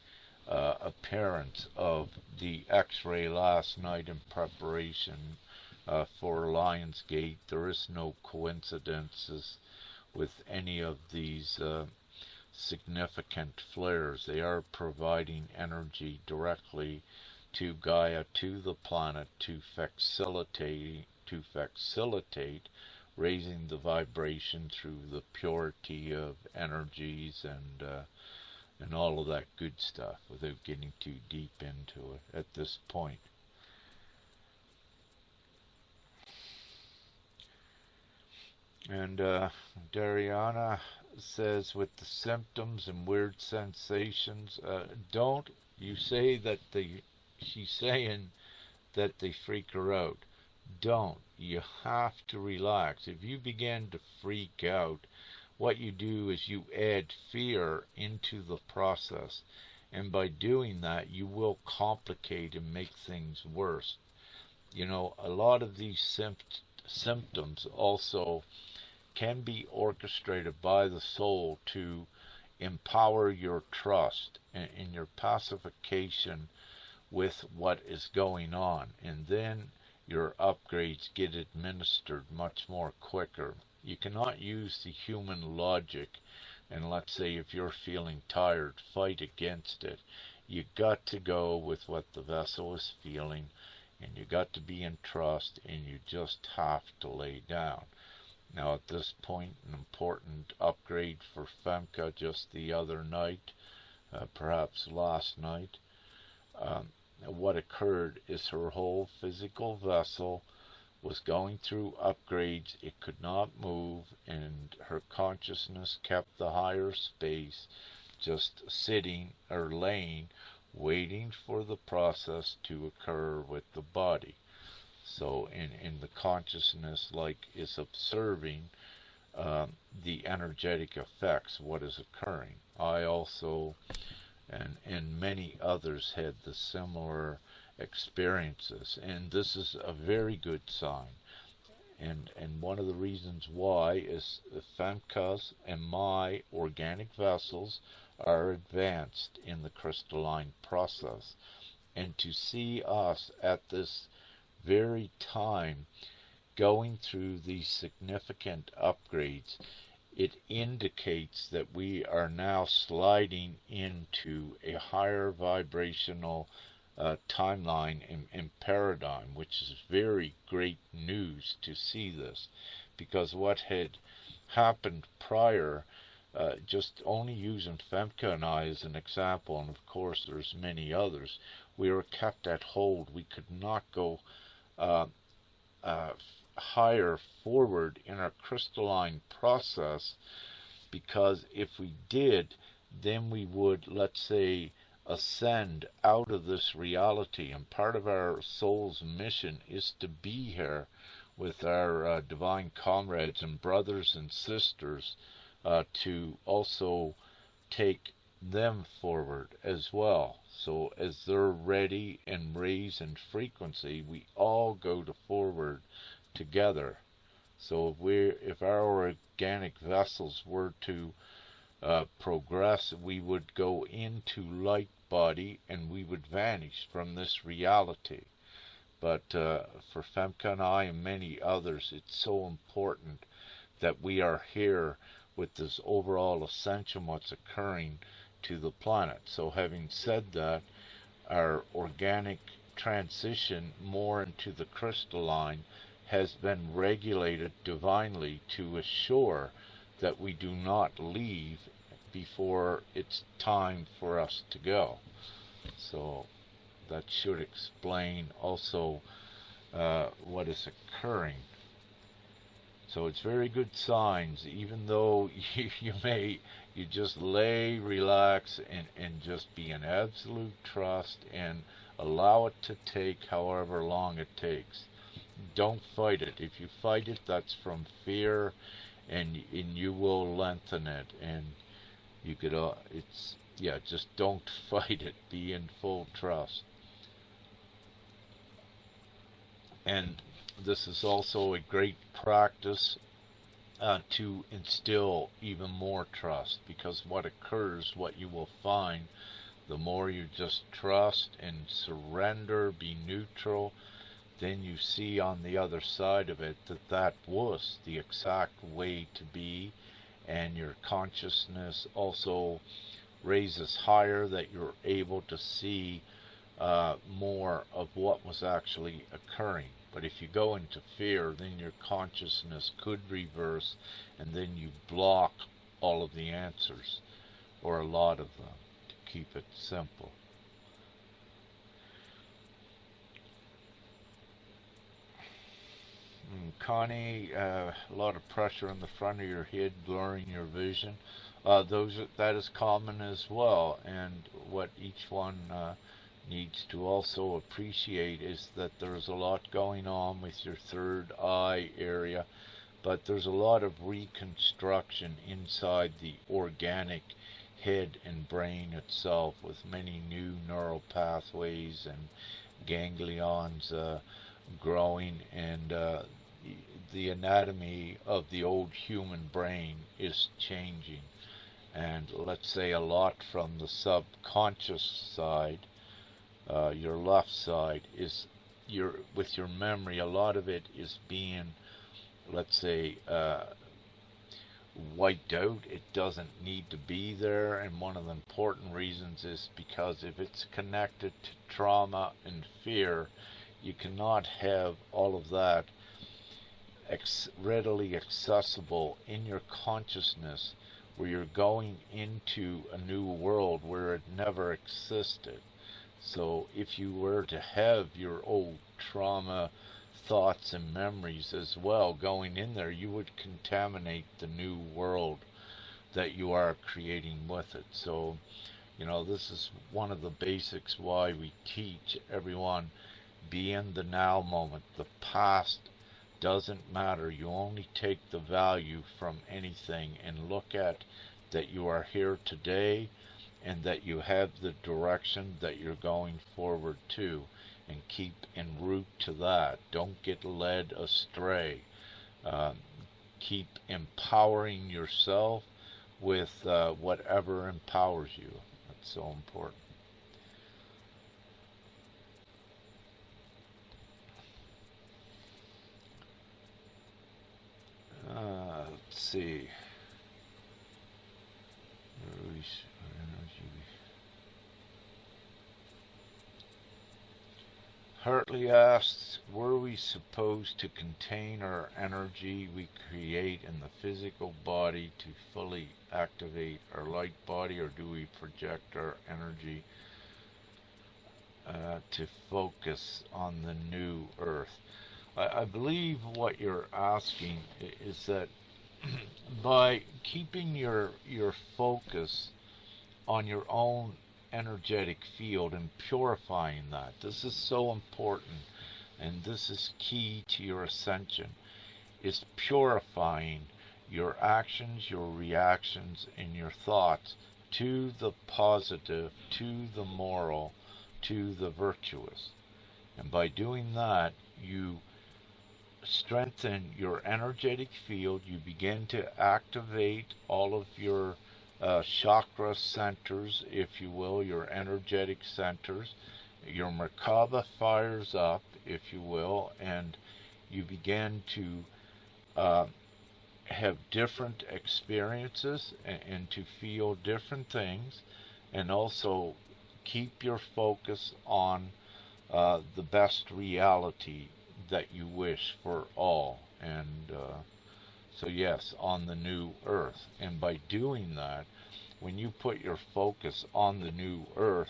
appearance of the X-ray last night in preparation for Lionsgate. There is no coincidences with any of these significant flares. They are providing energy directly to Gaia, to the planet, to facilitate raising the vibration through the purity of energies and all of that good stuff, without getting too deep into it at this point. And Dariana says, with the symptoms and weird sensations, don't you say that she's saying that they freak her out. Don't. You have to relax. If you begin to freak out, what you do is you add fear into the process. And by doing that, you will complicate and make things worse. You know, a lot of these symptoms also can be orchestrated by the soul to empower your trust and your pacification with what is going on. And then your upgrades get administered much more quicker. You cannot use the human logic and, let's say, if you're feeling tired, fight against it. You got to go with what the vessel is feeling, and you got to be in trust, and you just have to lay down. Now at this point, an important upgrade for Femke just the other night, perhaps last night. What occurred is her whole physical vessel was going through upgrades. It could not move, and her consciousness kept the higher space, just sitting or laying, waiting for the process to occur with the body. So in the consciousness, like, is observing the energetic effects, what is occurring. I also and many others had the similar experiences, and this is a very good sign. And one of the reasons why is Femke's and my organic vessels are advanced in the crystalline process. And to see us at this very time going through these significant upgrades, it indicates that we are now sliding into a higher vibrational timeline and paradigm, which is very great news to see this, because what had happened prior, just only using Femke and I as an example, and of course there's many others, we were kept at hold. We could not go higher forward in our crystalline process, because if we did, then we would, let's say, ascend out of this reality. And part of our soul's mission is to be here with our divine comrades and brothers and sisters, to also take them forward as well. So as they're ready and raise in frequency, we all go to forward together. So if our organic vessels were to progress, we would go into light body and we would vanish from this reality. But for Femke and I and many others, it's so important that we are here with this overall ascension, what's occurring to the planet. So having said that, our organic transition more into the crystalline has been regulated divinely to assure that we do not leave before it's time for us to go. So that should explain also what is occurring. So it's very good signs, even though you just lay, relax, and just be in absolute trust and allow it to take however long it takes. Don't fight it. If you fight it, that's from fear, and you will lengthen it. And you could, just don't fight it. Be in full trust. And this is also a great practice to instill even more trust, because what occurs, what you will find, the more you just trust and surrender, be neutral, then you see on the other side of it that was the exact way to be, and your consciousness also raises higher, that you're able to see more of what was actually occurring. But if you go into fear, then your consciousness could reverse, and then you block all of the answers, or a lot of them, to keep it simple. Connie, a lot of pressure on the front of your head, blurring your vision. That is common as well, and what each one needs to also appreciate is that there's a lot going on with your third eye area, but there's a lot of reconstruction inside the organic head and brain itself, with many new neural pathways and ganglions growing, and the anatomy of the old human brain is changing. And let's say a lot from the subconscious side, your left side, is with your memory, a lot of it is being, let's say, wiped out. It doesn't need to be there, and one of the important reasons is because if it's connected to trauma and fear, you cannot have all of that readily accessible in your consciousness, where you're going into a new world where it never existed. So if you were to have your old trauma thoughts and memories as well going in there, you would contaminate the new world that you are creating with it. So, you know, this is one of the basics why we teach everyone, be in the now moment. The past doesn't matter. You only take the value from anything and look at that you are here today and that you have the direction that you're going forward to, and keep en route to that. Don't get led astray. Keep empowering yourself with whatever empowers you. That's so important. Let's see. Hartley asks, were we supposed to contain our energy we create in the physical body to fully activate our light body, or do we project our energy to focus on the new earth? I believe what you're asking is that by keeping your focus on your own energetic field and purifying that, this is so important, and this is key to your ascension, is purifying your actions, your reactions, and your thoughts to the positive, to the moral, to the virtuous. And by doing that, you strengthen your energetic field. You begin to activate all of your chakra centers, if you will, your energetic centers. Your Merkaba fires up, if you will, and you begin to have different experiences and to feel different things, and also keep your focus on the best reality that you wish for all. And so yes, on the new earth. And by doing that, when you put your focus on the new earth,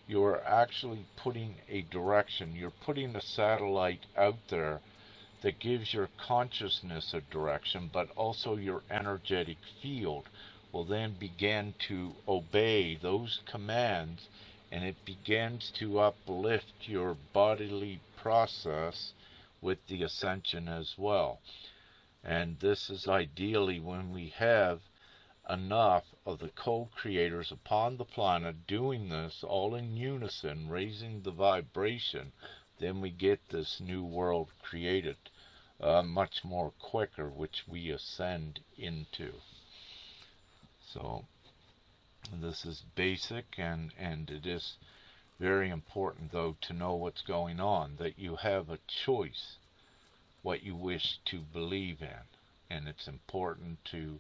you are actually putting a direction. You're putting a satellite out there that gives your consciousness a direction, but also your energetic field will then begin to obey those commands, and it begins to uplift your bodily process with the ascension as well. And this is ideally when we have enough of the co-creators upon the planet doing this all in unison, raising the vibration, then we get this new world created much more quicker, which we ascend into. So this is basic, and it is very important, though, to know what's going on, that you have a choice what you wish to believe in. And it's important to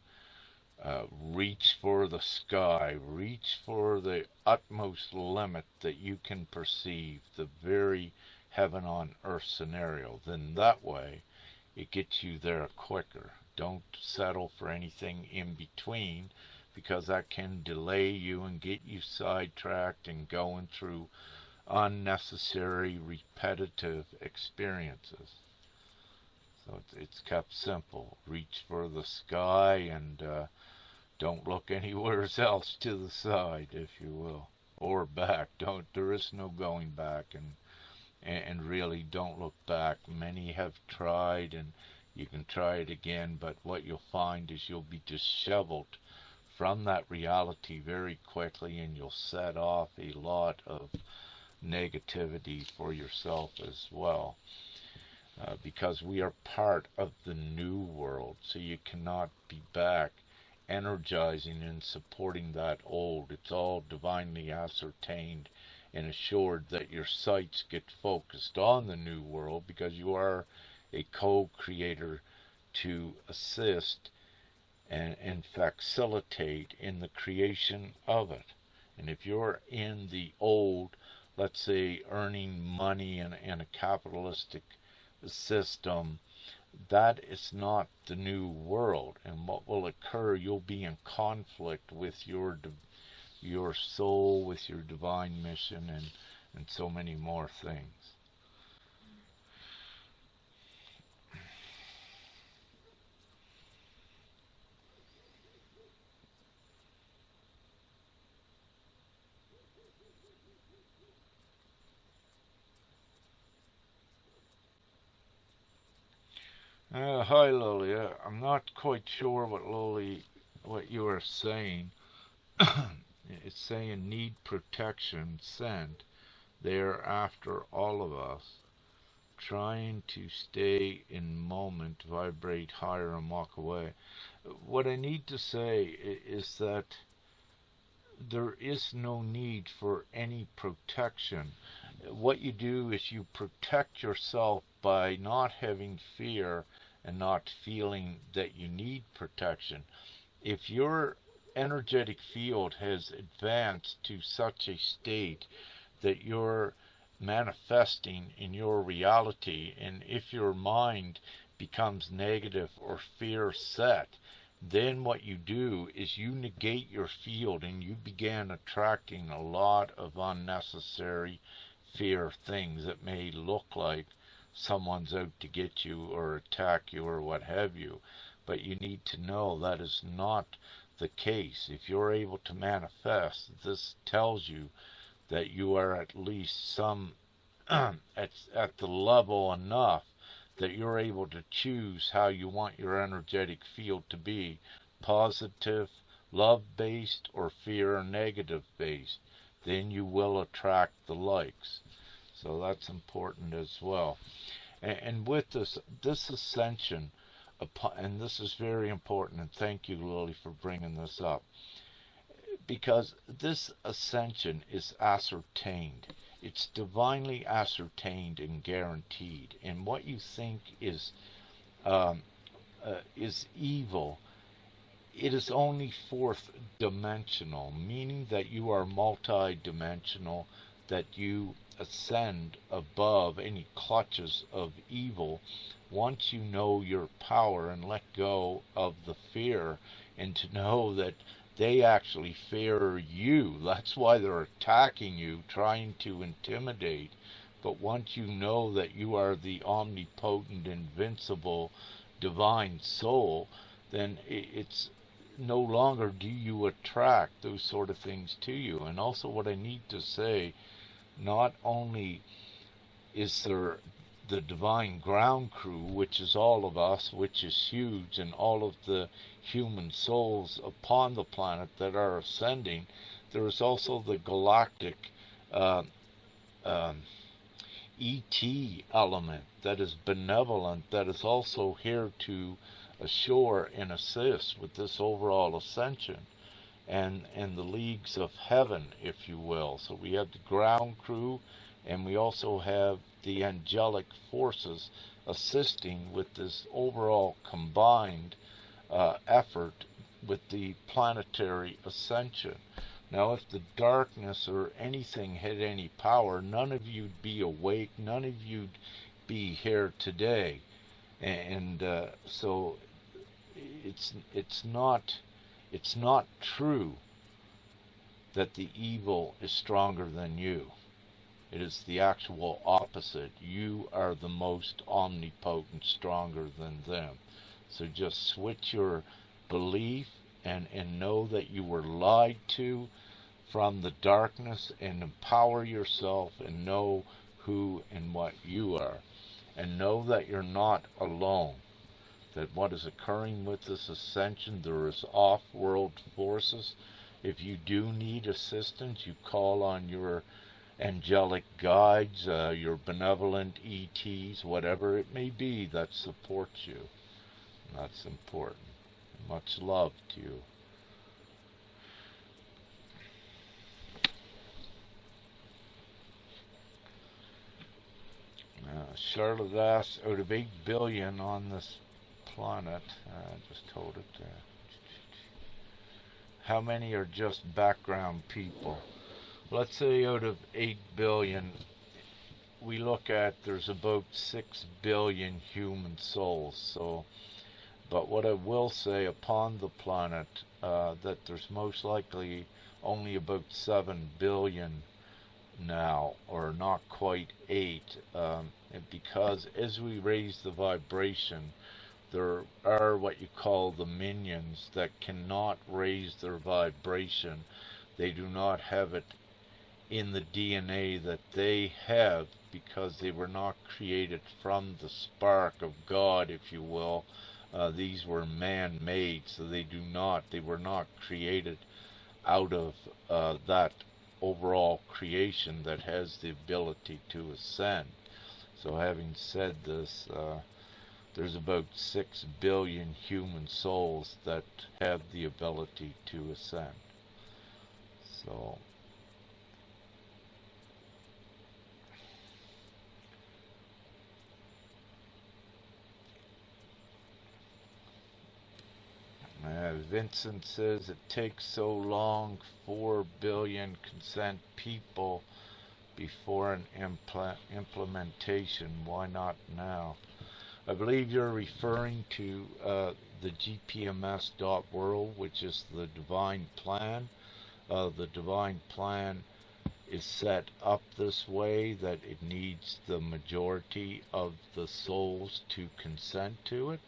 reach for the sky, reach for the utmost limit that you can perceive, the very heaven on earth scenario. Then that way it gets you there quicker. Don't settle for anything in between, because that can delay you and get you sidetracked and going through unnecessary repetitive experiences. So it's kept simple. Reach for the sky, and don't look anywhere else to the side, if you will, or back. There is no going back, and really don't look back. Many have tried, and you can try it again, but what you'll find is you'll be disheveled from that reality very quickly, and you'll set off a lot of negativity for yourself as well. Because we are part of the new world, so you cannot be back energizing and supporting that old. It's all divinely ascertained and assured that your sights get focused on the new world, because you are a co-creator to assist and facilitate in the creation of it. And if you're in the old, let's say, earning money in a capitalistic system, that is not the new world. And what will occur, you'll be in conflict with your soul, with your divine mission, and so many more things. Hi, Lily. I'm not quite sure what you are saying. It's saying need protection sent. They're after all of us, trying to stay in moment, vibrate higher, and walk away. What I need to say is that there is no need for any protection. What you do is you protect yourself by not having fear and not feeling that you need protection. If your energetic field has advanced to such a state that you're manifesting in your reality, and if your mind becomes negative or fear set, then what you do is you negate your field and you begin attracting a lot of unnecessary fear things that may look like someone's out to get you or attack you or what have you. But you need to know that is not the case. If you're able to manifest, this tells you that you are at least some at the level enough that you're able to choose how you want your energetic field to be: positive, love-based, or fear or negative-based. Then you will attract the likes. So that's important as well. And with this ascension, and this is very important, and thank you, Lily, for bringing this up, because this ascension is ascertained. It's divinely ascertained and guaranteed. And what you think is evil, it is only fourth dimensional, meaning that you are multi-dimensional, that you ascend above any clutches of evil once you know your power and let go of the fear, and to know that they actually fear you. That's why they're attacking you, trying to intimidate. But once you know that you are the omnipotent, invincible, divine soul, then it's no longer do you attract those sort of things to you. And also what I need to say, not only is there the divine ground crew, which is all of us, which is huge, and all of the human souls upon the planet that are ascending, there is also the galactic ET element that is benevolent, that is also here to assure and assist with this overall ascension, and the leagues of heaven, if you will. So we have the ground crew, and we also have the angelic forces assisting with this overall combined effort with the planetary ascension. Now, if the darkness or anything had any power, none of you'd be awake, none of you'd be here today. And so it's not true that the evil is stronger than you. It is the actual opposite. You are the most omnipotent, stronger than them. So just switch your belief and know that you were lied to from the darkness, and empower yourself and know who and what you are. And know that you're not alone. That what is occurring with this ascension, there is off-world forces. If you do need assistance, you call on your angelic guides, your benevolent ETs, whatever it may be that supports you. And that's important. Much love to you. Charlotte asks, out of 8 billion on this planet, I just told it there, how many are just background people? Let's say out of 8 billion, we look at, there's about 6 billion human souls. So, but what I will say upon the planet, that there's most likely only about 7 billion now, or not quite 8, because as we raise the vibration, there are what you call the minions that cannot raise their vibration. They do not have it in the DNA that they have, because they were not created from the spark of God, if you will. These were man-made, so they were not created out of that overall creation that has the ability to ascend. So having said this, there's about 6 billion human souls that have the ability to ascend. So Vincent says it takes so long, 4 billion consent people before an implementation. Why not now? I believe you're referring to the gpms.world, which is the divine plan. The divine plan is set up this way that it needs the majority of the souls to consent to it.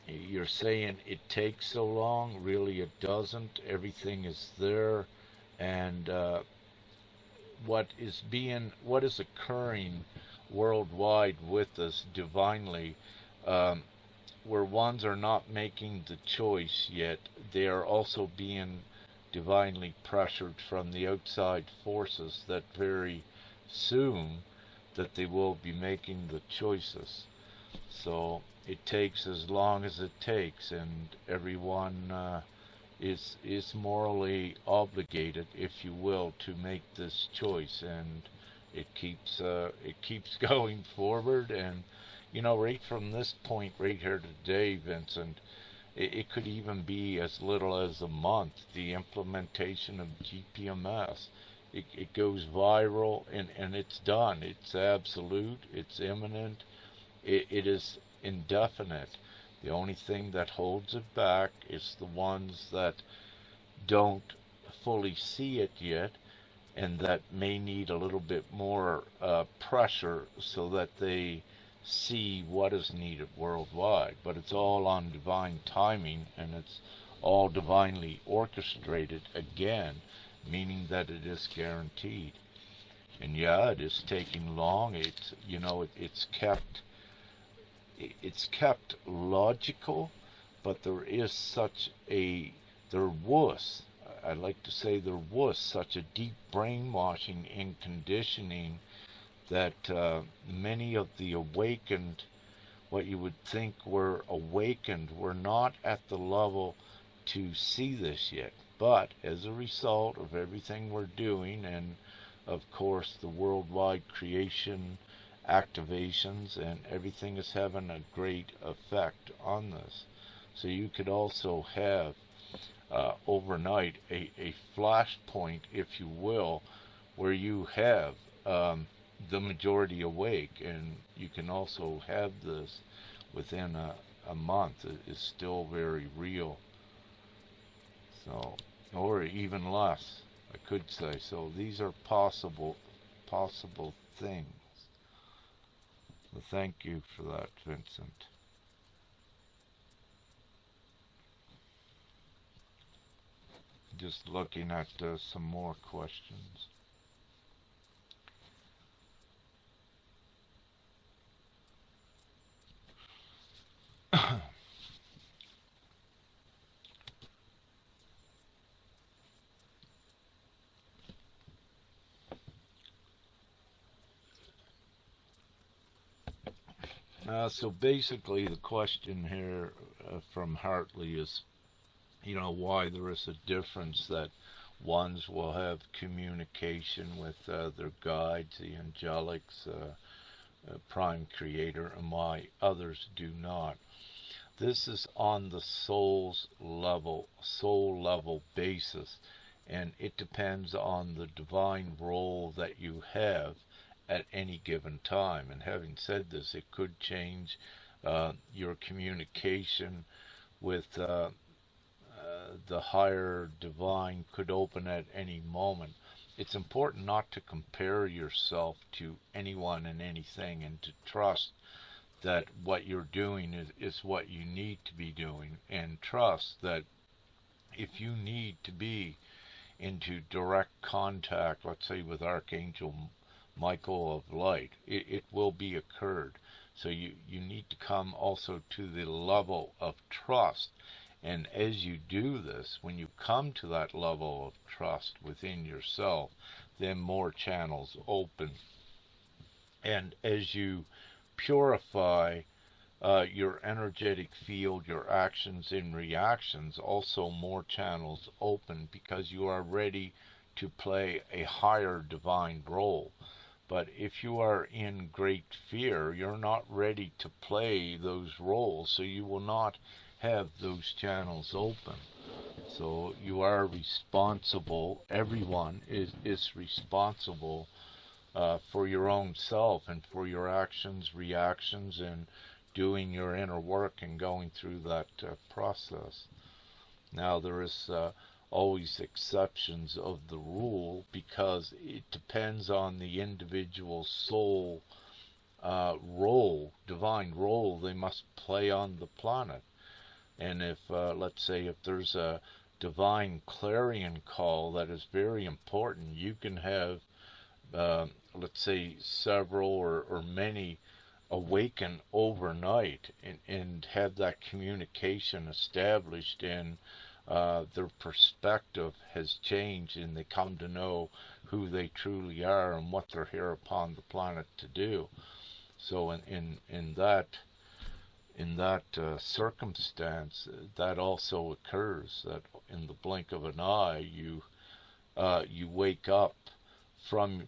You're saying it takes so long. Really, it doesn't. Everything is there, and what is occurring worldwide with us divinely, where ones are not making the choice yet, they are also being divinely pressured from the outside forces that very soon that they will be making the choices. So it takes as long as it takes, and everyone is morally obligated, if you will, to make this choice, and it keeps going forward. And right from this point right here today, Vincent, it could even be as little as a month. The implementation of GPMS, it goes viral, and it's done. It's absolute. It's imminent. It is indefinite. The only thing that holds it back is the ones that don't fully see it yet, and that may need a little bit more pressure so that they see what is needed worldwide. But it's all on divine timing, and it's all divinely orchestrated again, meaning that it is guaranteed. And yeah, it is taking long. It's kept logical, but I'd like to say there was such a deep brainwashing and conditioning that many of the awakened, what you would think were awakened, were not at the level to see this yet. But as a result of everything we're doing, and of course the worldwide creation activations, and everything is having a great effect on this. So you could also have overnight a flashpoint, if you will, where you have the majority awake, and you can also have this within a month. It is still very real. So, or even less, I could say. So these are possible things. So thank you for that, Vincent. Just looking at some more questions. So basically the question here from Hartley is, why there is a difference that ones will have communication with their guides, the angelics, prime creator, and why others do not. This is on the soul level basis, and it depends on the divine role that you have at any given time. And having said this, it could change your communication with the higher divine could open at any moment. It's important not to compare yourself to anyone and anything, and to trust that what you're doing is what you need to be doing, and trust that if you need to be into direct contact, let's say with Archangel Michael of Light, it will be occurred. So you need to come also to the level of trust. And as you do this, when you come to that level of trust within yourself, then more channels open. And as you purify your energetic field, your actions and reactions, also more channels open, because you are ready to play a higher divine role. But if you are in great fear, you're not ready to play those roles, so you will not have those channels open. So you are responsible, everyone is responsible for your own self and for your actions, reactions, and doing your inner work and going through that process. Now there is always exceptions of the rule, because it depends on the individual soul role, divine role they must play on the planet. And if, let's say, if there's a divine clarion call that is very important, you can have, let's say, several or many awaken overnight, and have that communication established, and their perspective has changed, and they come to know who they truly are and what they're here upon the planet to do. So in that circumstance, that also occurs, that in the blink of an eye you wake up from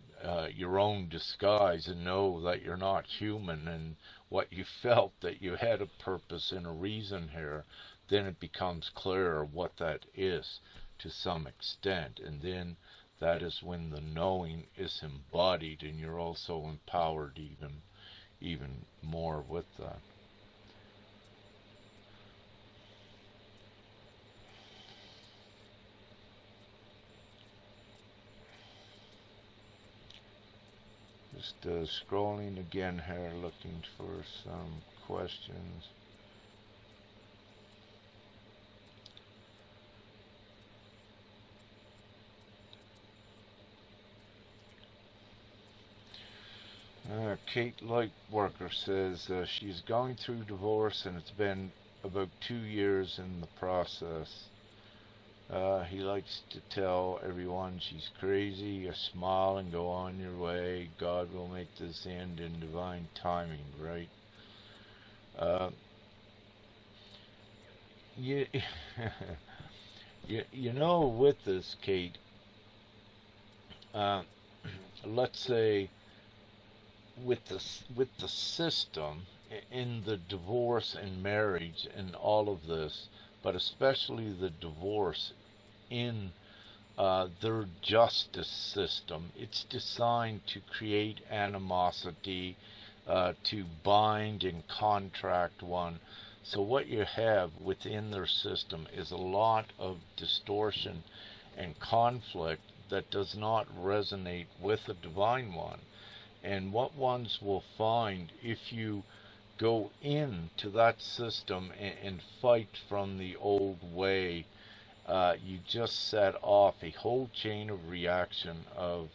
your own disguise and know that you're not human, and what you felt that you had a purpose and a reason here, then it becomes clearer what that is to some extent, and then that is when the knowing is embodied, and you're also empowered even more with that. Just scrolling again here, looking for some questions. Kate Lightworker says she's going through divorce, and it's been about 2 years in the process. He likes to tell everyone she's crazy. You smile and go on your way. God will make this end in divine timing, right? You, you know, with this, Kate, let's say with the system in the divorce and marriage and all of this, but especially the divorce in their justice system, it's designed to create animosity, to bind and contract one. So what you have within their system is a lot of distortion and conflict that does not resonate with the divine one. And what ones will find, if you go into that system and fight from the old way, you just set off a whole chain of reaction of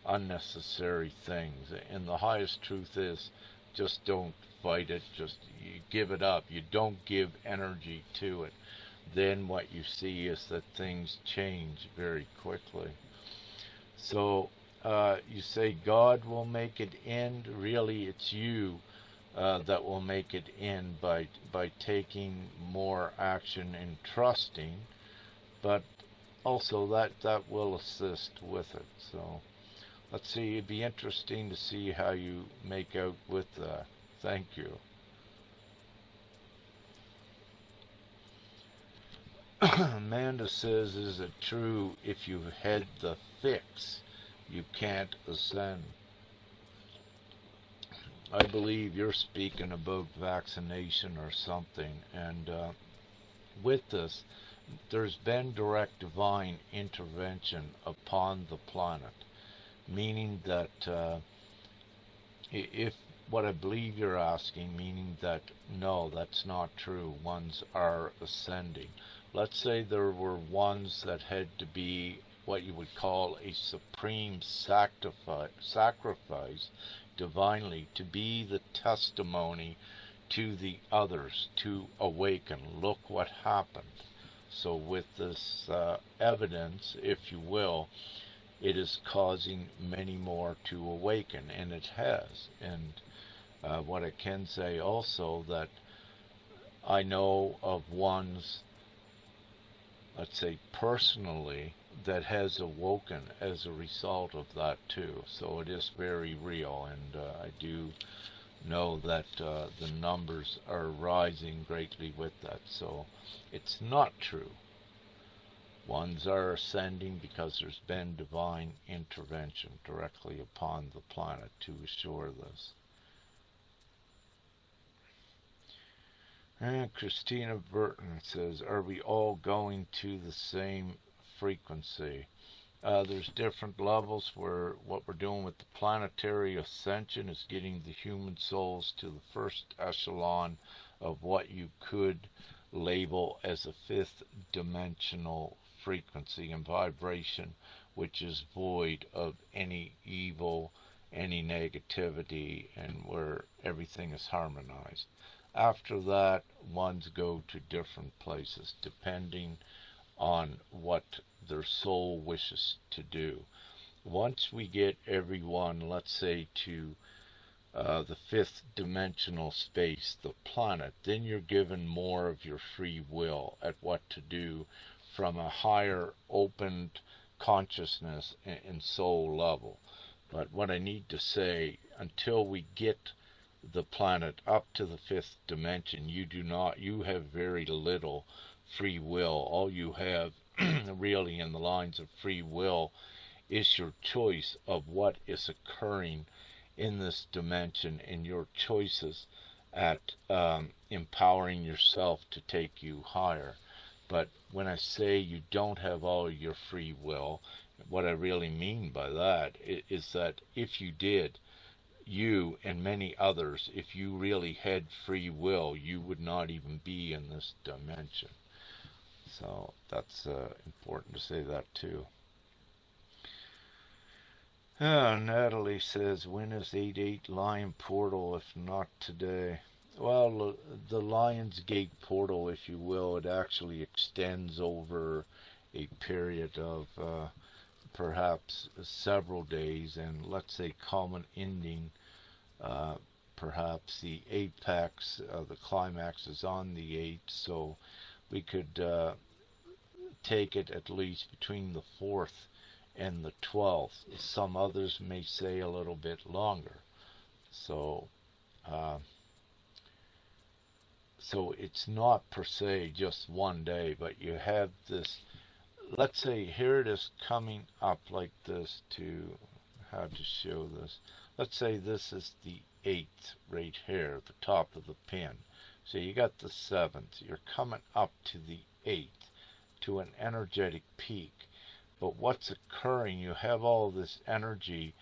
unnecessary things. And the highest truth is, just don't fight it, just you give it up. You don't give energy to it. Then what you see is that things change very quickly. So you say God will make it end. Really, it's you that will make it end by taking more action and trusting, but also that will assist with it. So let's see, it'd be interesting to see how you make out with that. Thank you. Amanda says, is it true if you've had the fix, you can't ascend? I believe you're speaking about vaccination or something, and with this, there's been direct divine intervention upon the planet, meaning that if what I believe you're asking, meaning that no, that's not true, ones are ascending. Let's say there were ones that had to be what you would call a supreme sacrifice divinely to be the testimony to the others to awaken. Look what happened. So with this evidence, if you will, it is causing many more to awaken, and it has. And what I can say also, that I know of ones, let's say personally, that has awoken as a result of that too. So it is very real, and I do know that the numbers are rising greatly with that. So it's not true. Ones are ascending because there's been divine intervention directly upon the planet to assure this. And Christina Burton says, are we all going to the same frequency? There's different levels where what we're doing with the planetary ascension is getting the human souls to the first echelon of what you could label as a fifth dimensional frequency and vibration, which is void of any evil, any negativity, and where everything is harmonized. After that, ones go to different places depending on what their soul wishes to do. Once we get everyone, let's say, to the fifth dimensional space, the planet, then you're given more of your free will at what to do from a higher opened consciousness and soul level. But what I need to say, until we get the planet up to the fifth dimension, you have very little free will. All you have really in the lines of free will is your choice of what is occurring in this dimension and your choices at empowering yourself to take you higher. But when I say you don't have all your free will, what I really mean by that is that if you did, you and many others, if you really had free will, you would not even be in this dimension. So that's important to say that too. Natalie says, when is 88 Lion Portal, if not today? Well, the Lion's Gate portal, if you will, it actually extends over a period of perhaps several days, and let's say common ending, perhaps the apex, the climax is on the 8th, so we could take it at least between the 4th and the 12th. Some others may say a little bit longer. So so it's not per se just one day, but you have this, let's say here it is coming up like this, to how to show this. Let's say this is the 8th right here, the top of the pin. So you got the 7th, you're coming up to the 8th, to an energetic peak. But what's occurring, you have all this energy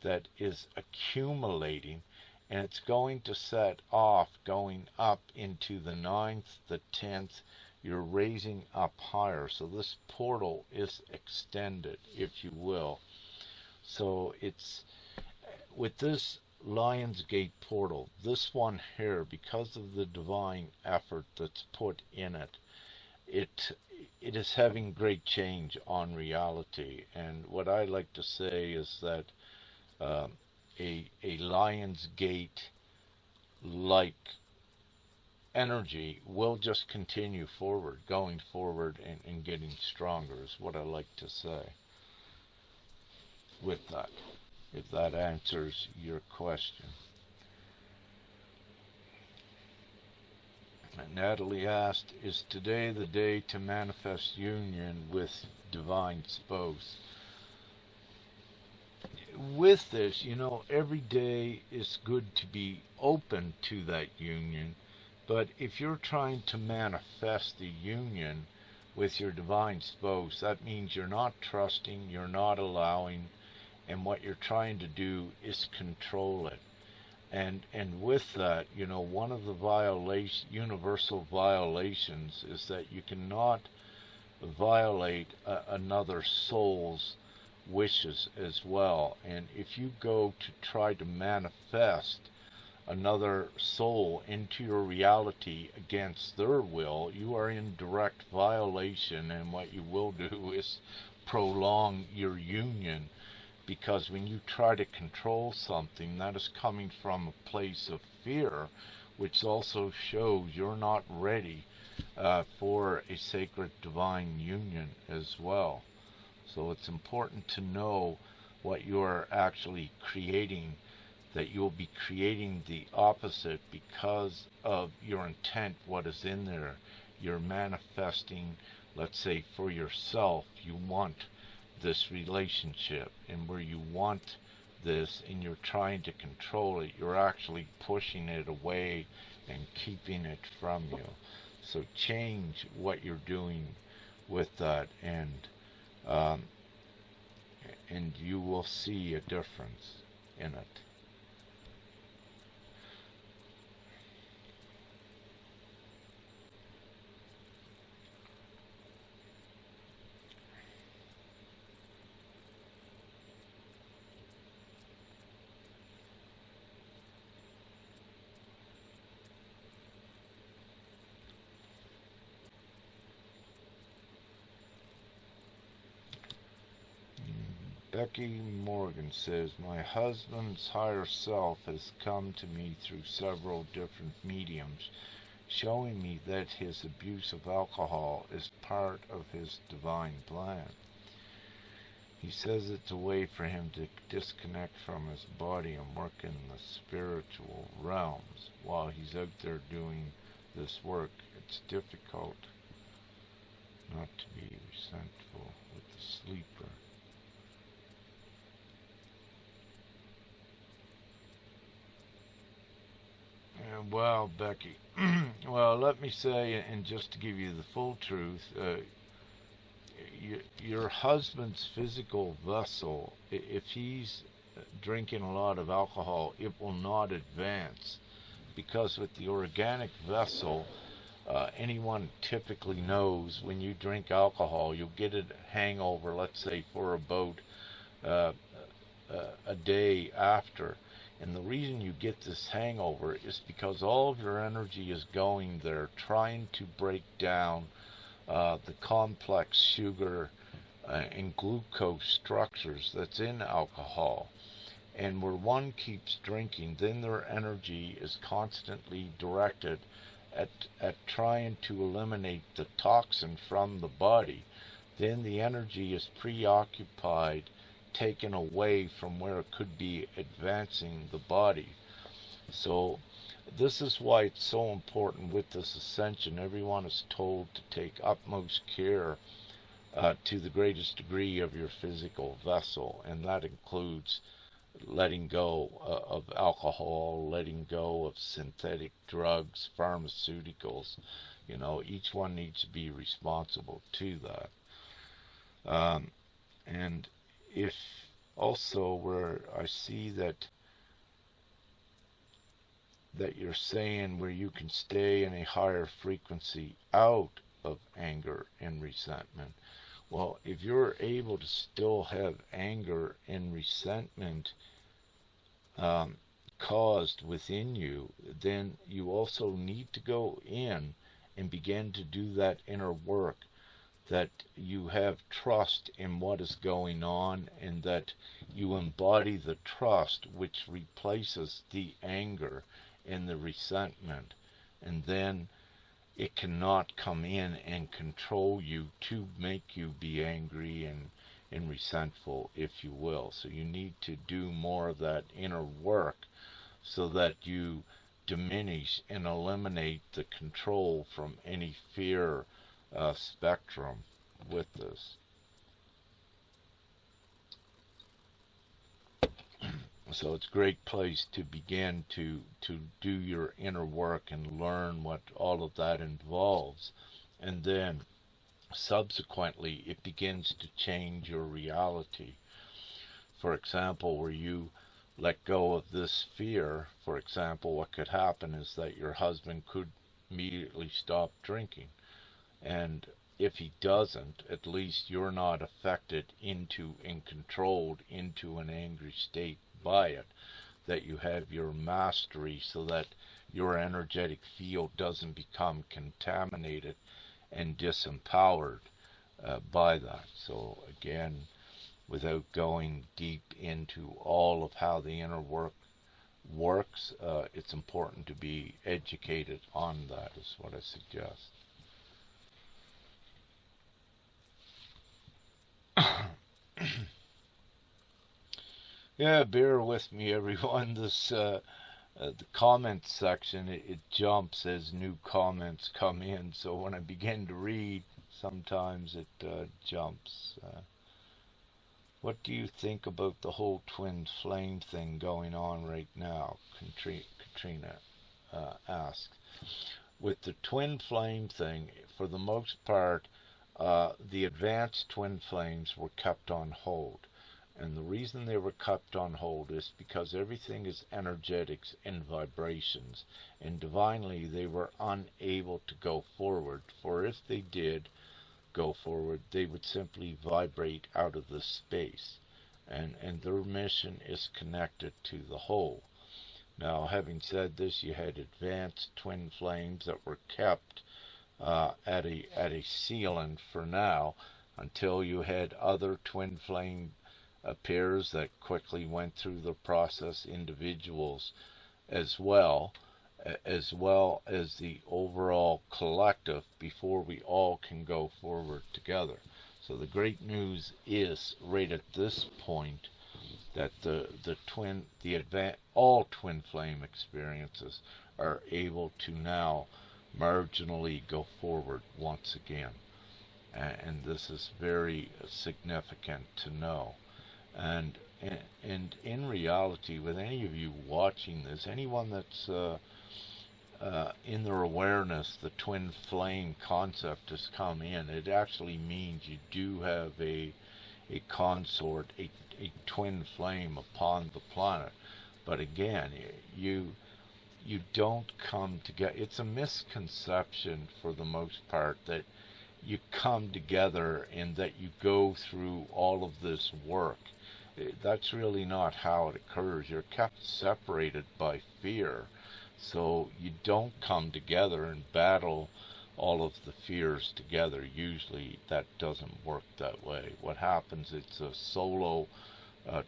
that is accumulating, and it's going to set off going up into the 9th, the 10th. You're raising up higher, so this portal is extended, if you will. So it's with this Lion's Gate portal, this one here, because of the divine effort that's put in it, it is having great change on reality. And what I like to say is that a Lion's Gate like energy will just continue forward, going forward and getting stronger, is what I like to say with that, if that answers your question. Natalie asked, is today the day to manifest union with divine spouse? With this, every day is good to be open to that union, but if you're trying to manifest the union with your divine spouse, that means you're not trusting, you're not allowing, and what you're trying to do is control it. And with that, one of the universal violations is that you cannot violate another soul's wishes as well. And if you go to try to manifest another soul into your reality against their will, you are in direct violation, and what you will do is prolong your union, because when you try to control something, that is coming from a place of fear, which also shows you're not ready for a sacred divine union as well. So it's important to know what you are actually creating, that you'll be creating the opposite because of your intent, what is in there. You're manifesting, let's say for yourself, you want this relationship, and where you want this and you're trying to control it, you're actually pushing it away and keeping it from you. So change what you're doing with that, and you will see a difference in it. Becky Morgan says, my husband's higher self has come to me through several different mediums, showing me that his abuse of alcohol is part of his divine plan. He says it's a way for him to disconnect from his body and work in the spiritual realms while he's out there doing this work. It's difficult not to be resentful with the sleeper. Well, Becky, well, let me say, and just to give you the full truth, your husband's physical vessel, if he's drinking a lot of alcohol, it will not advance, because with the organic vessel, anyone typically knows when you drink alcohol, you'll get a hangover, let's say, for about a day after. And the reason you get this hangover is because all of your energy is going there trying to break down the complex sugar and glucose structures that's in alcohol. And where one keeps drinking, then their energy is constantly directed at trying to eliminate the toxin from the body. Then the energy is preoccupied, taken away from where it could be advancing the body. So this is why it's so important with this ascension. Everyone is told to take utmost care to the greatest degree of your physical vessel, and that includes letting go of alcohol, letting go of synthetic drugs, pharmaceuticals. Each one needs to be responsible to that. And if also where I see that you're saying where you can stay in a higher frequency out of anger and resentment, well, if you're able to still have anger and resentment caused within you, then you also need to go in and begin to do that inner work, that you have trust in what is going on, and that you embody the trust which replaces the anger and the resentment, and then it cannot come in and control you to make you be angry and resentful, if you will. So you need to do more of that inner work so that you diminish and eliminate the control from any fear spectrum with this. So it's a great place to begin to do your inner work and learn what all of that involves. And then subsequently it begins to change your reality. For example, where you let go of this fear, for example, what could happen is that your husband could immediately stop drinking. And if he doesn't, at least you're not affected into and controlled into an angry state by it, that you have your mastery so that your energetic field doesn't become contaminated and disempowered by that. So again, without going deep into all of how the inner work works, it's important to be educated on that, is what I suggest. Yeah, bear with me, everyone. This the comments section, it jumps as new comments come in. So when I begin to read, sometimes it jumps. What do you think about the whole twin flame thing going on right now? Katrina asks. With the twin flame thing, for the most part, the advanced twin flames were kept on hold. And the reason they were kept on hold is because everything is energetics and vibrations. And divinely, they were unable to go forward. For if they did go forward, they would simply vibrate out of this space. And their mission is connected to the whole. Now, having said this, you had advanced twin flames that were kept at a ceiling for now, until you had other twin flame pairs that quickly went through the process, individuals as well as the overall collective, before we all can go forward together. So the great news is, right at this point, that all twin flame experiences are able to now marginally go forward once again. And this is very significant to know. And in reality, with any of you watching this, anyone that's in their awareness, the twin flame concept has come in. It actually means you do have a consort, a twin flame upon the planet. But again, you don't come together. It's a misconception for the most part that you come together and that you go through all of this work. That's really not how it occurs. You're kept separated by fear. So you don't come together and battle all of the fears together. Usually that doesn't work that way. What happens, it's a solo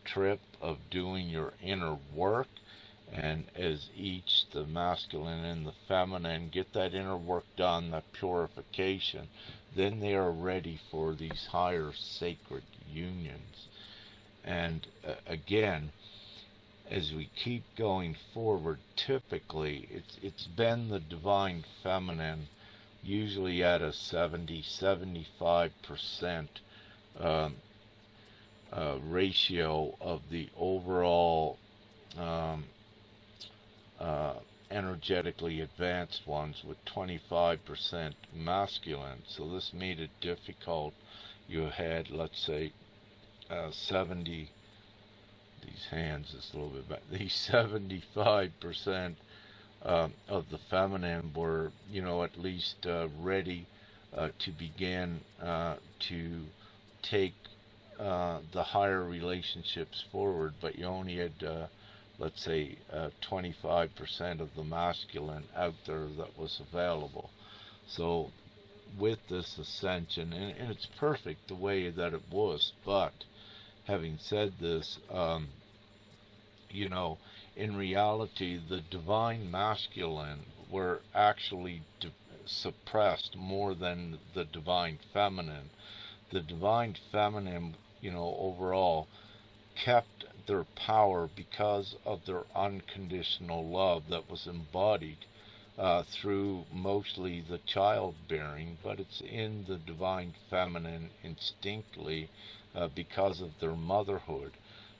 trip of doing your inner work. And as each, the masculine and the feminine, get that inner work done, that purification, then they are ready for these higher sacred unions. And again, as we keep going forward, typically it's been the divine feminine, usually at a 70-75% ratio of the overall energetically advanced ones, with 25% masculine. So this made it difficult. You had, let's say, 70, these hands is a little bit back, these 75% of the feminine were, at least ready to begin to take the higher relationships forward, but you only had let's say 25% of the masculine out there that was available. So with this ascension, and it's perfect the way that it was, but having said this, in reality, the divine masculine were actually suppressed more than the divine feminine. The divine feminine, overall kept their power because of their unconditional love that was embodied through mostly the childbearing, but it's in the divine feminine instinctively because of their motherhood.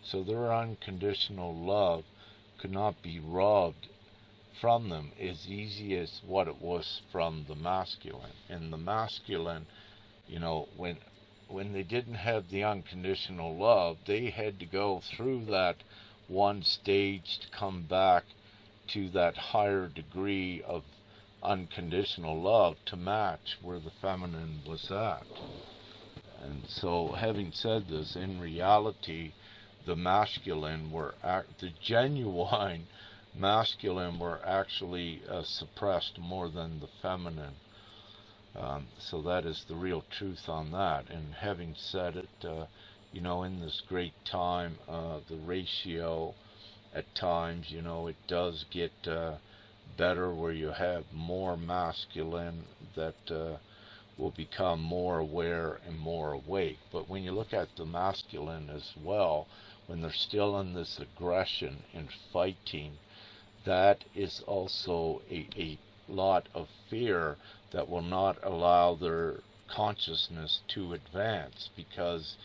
So their unconditional love could not be robbed from them as easy as what it was from the masculine. And the masculine, you know, when they didn't have the unconditional love, they had to go through that one stage to come back to that higher degree of unconditional love to match where the feminine was at. And so, having said this, in reality, the masculine were the genuine masculine were actually suppressed more than the feminine. So that is the real truth on that. And having said it, you know, in this great time, the ratio at times, you know, it does get better where you have more masculine that will become more aware and more awake. But when you look at the masculine as well, when they're still in this aggression and fighting, that is also a lot of fear that will not allow their consciousness to advance, because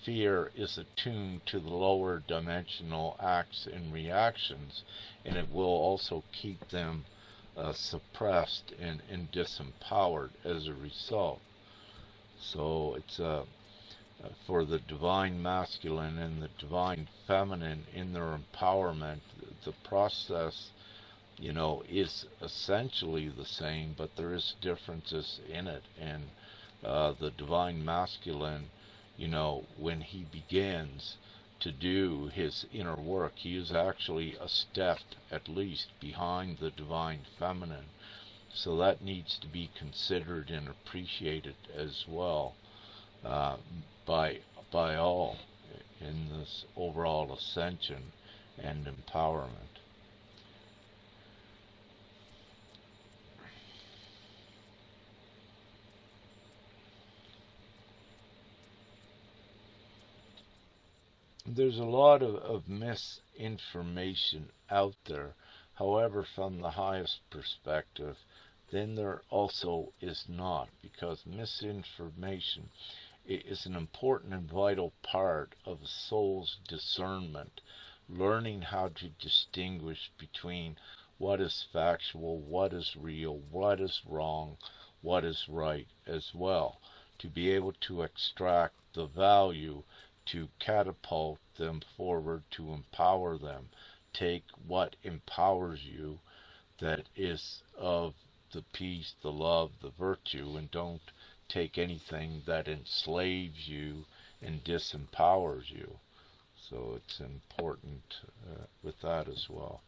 fear is attuned to the lower dimensional acts and reactions, and it will also keep them suppressed and disempowered as a result. So it's for the divine masculine and the divine feminine in their empowerment, the process, you know, is essentially the same, but there is differences in it. And the divine masculine, you know, when he begins to do his inner work, he is actually a step at least behind the divine feminine. So that needs to be considered and appreciated as well by all in this overall ascension and empowerment. There's a lot of misinformation out there. However, from the highest perspective, then there also is not, because misinformation is an important and vital part of a soul's discernment, learning how to distinguish between what is factual, what is real, what is wrong, what is right as well, to be able to extract the value to catapult them forward, to empower them. Take what empowers you, that is of the peace, the love, the virtue, and don't take anything that enslaves you and disempowers you. So it's important with that as well.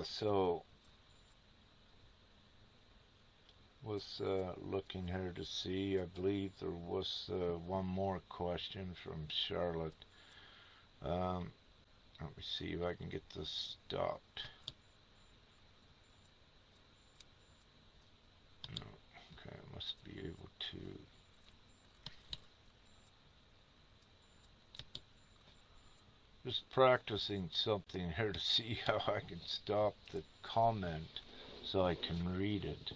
So was looking here to see, I believe there was one more question from Charlotte. Let me see if I can get this stopped. No, okay, I must be able to. Just practicing something here to see how I can stop the comment so I can read it.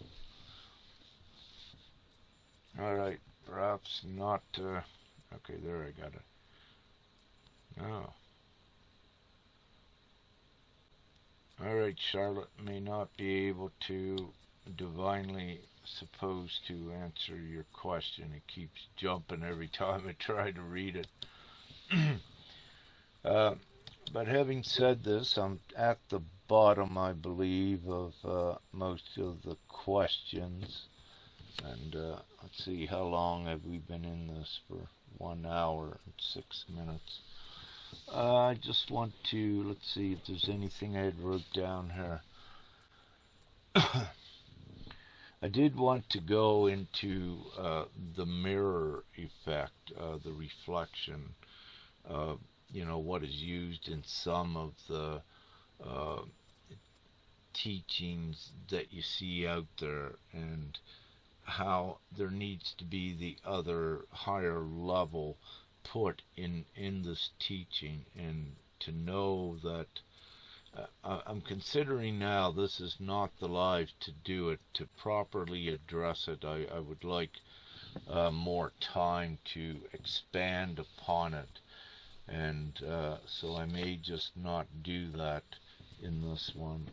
Alright, perhaps not, okay, there I got it. No. Alright, Charlotte may not be able to divinely supposed to answer your question. It keeps jumping every time I try to read it. But having said this, I'm at the bottom, I believe, of most of the questions. And let's see, how long have we been in this for? 1 hour and 6 minutes. I just want to, let's see if there's anything I had wrote down here. I did want to go into the mirror effect, the reflection, what is used in some of the teachings that you see out there, and how there needs to be the other higher level put in this teaching, and to know that I'm considering now this is not the live to do it, to properly address it. I would like more time to expand upon it, and so I may just not do that in this one.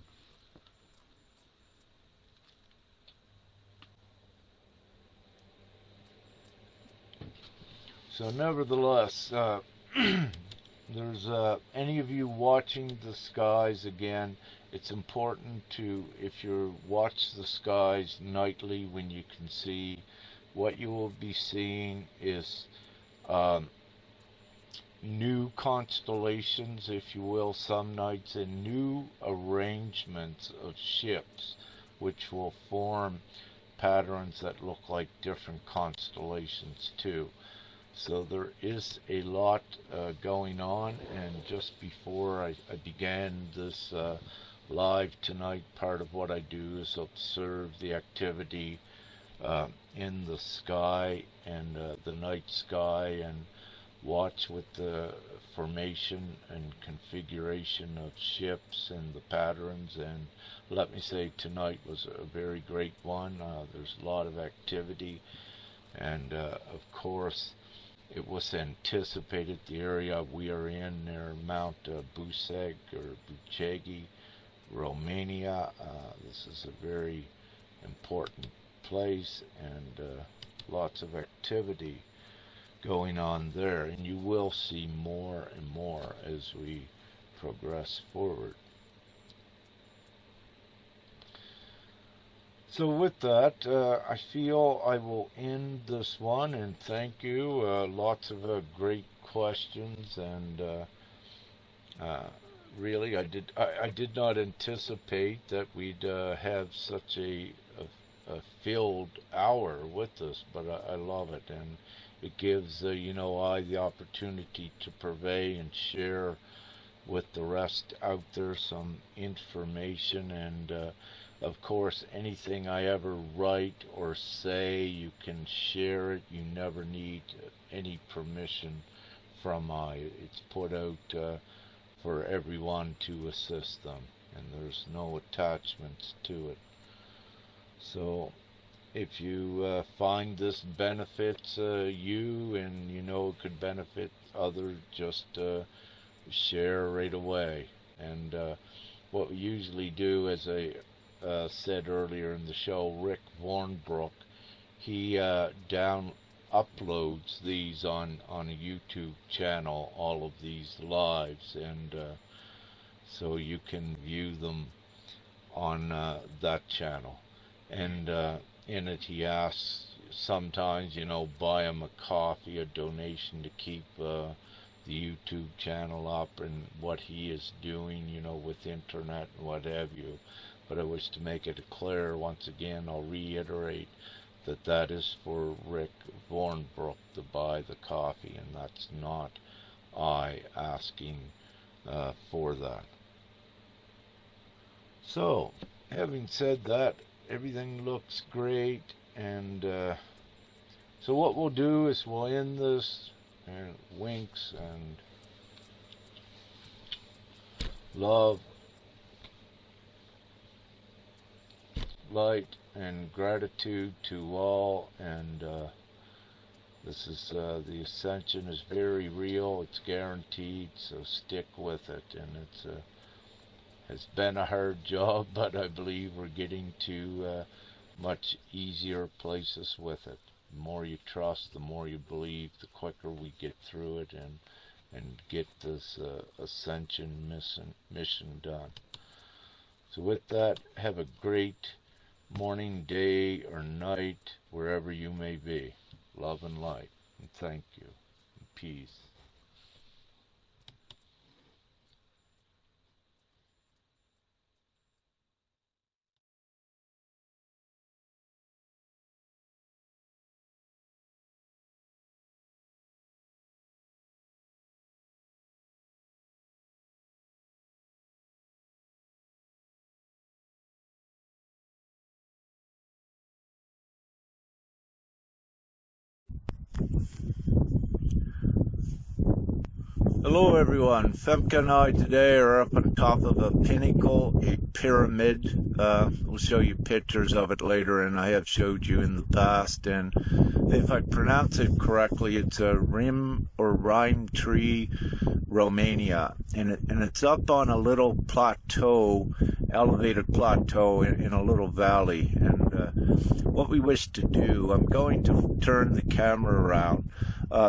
So nevertheless, there's any of you watching the skies, again, it's important to, if you watch the skies nightly when you can see, what you will be seeing is new constellations, if you will, some nights, and new arrangements of ships, which will form patterns that look like different constellations too. So there is a lot going on, and just before I began this live tonight, part of what I do is observe the activity in the sky and the night sky, and watch with the formation and configuration of ships and the patterns. And let me say, tonight was a very great one. There's a lot of activity, and of course it was anticipated. The area we are in near Mount Buseg or Bucegi, Romania, this is a very important place, and lots of activity going on there, and you will see more and more as we progress forward. So with that, I feel I will end this one, and thank you. Lots of great questions, and really, I did not anticipate that we'd have such a filled hour with this, but I love it, and it gives I the opportunity to purvey and share with the rest out there some information, and of course, anything I ever write or say, you can share it. You never need any permission from it's put out for everyone to assist them, and there's no attachments to it. So if you find this benefits you, and it could benefit others, just share right away. And what we usually do, as I said earlier in the show, Rick Vornbrook, he uploads these on a YouTube channel, all of these lives, and so you can view them on that channel. And in it he asks sometimes, buy him a coffee, a donation to keep the YouTube channel up, and what he is doing, with internet and what have you. But I wish to make it clear, once again, I'll reiterate that is for Rick Vornbrook to buy the coffee, and that's not I asking for that. So, having said that, everything looks great, and so what we'll do is we'll end this, and winks, and love, light, and gratitude to all. And this is the Ascension is very real. It's guaranteed, so stick with it. And it's been a hard job, but I believe we're getting to much easier places with it. The more you trust, the more you believe, the quicker we get through it and get this Ascension mission done. So with that, have a great morning, day, or night, wherever you may be. Love and light. And thank you. And peace. Hello everyone, Femke and I today are up on top of a pinnacle, a pyramid. We'll show you pictures of it later, and I have showed you in the past. And if I pronounce it correctly, it's a Rim or Rime Tree, Romania. And it's up on a little plateau, elevated plateau in a little valley. And what we wish to do, I'm going to turn the camera around.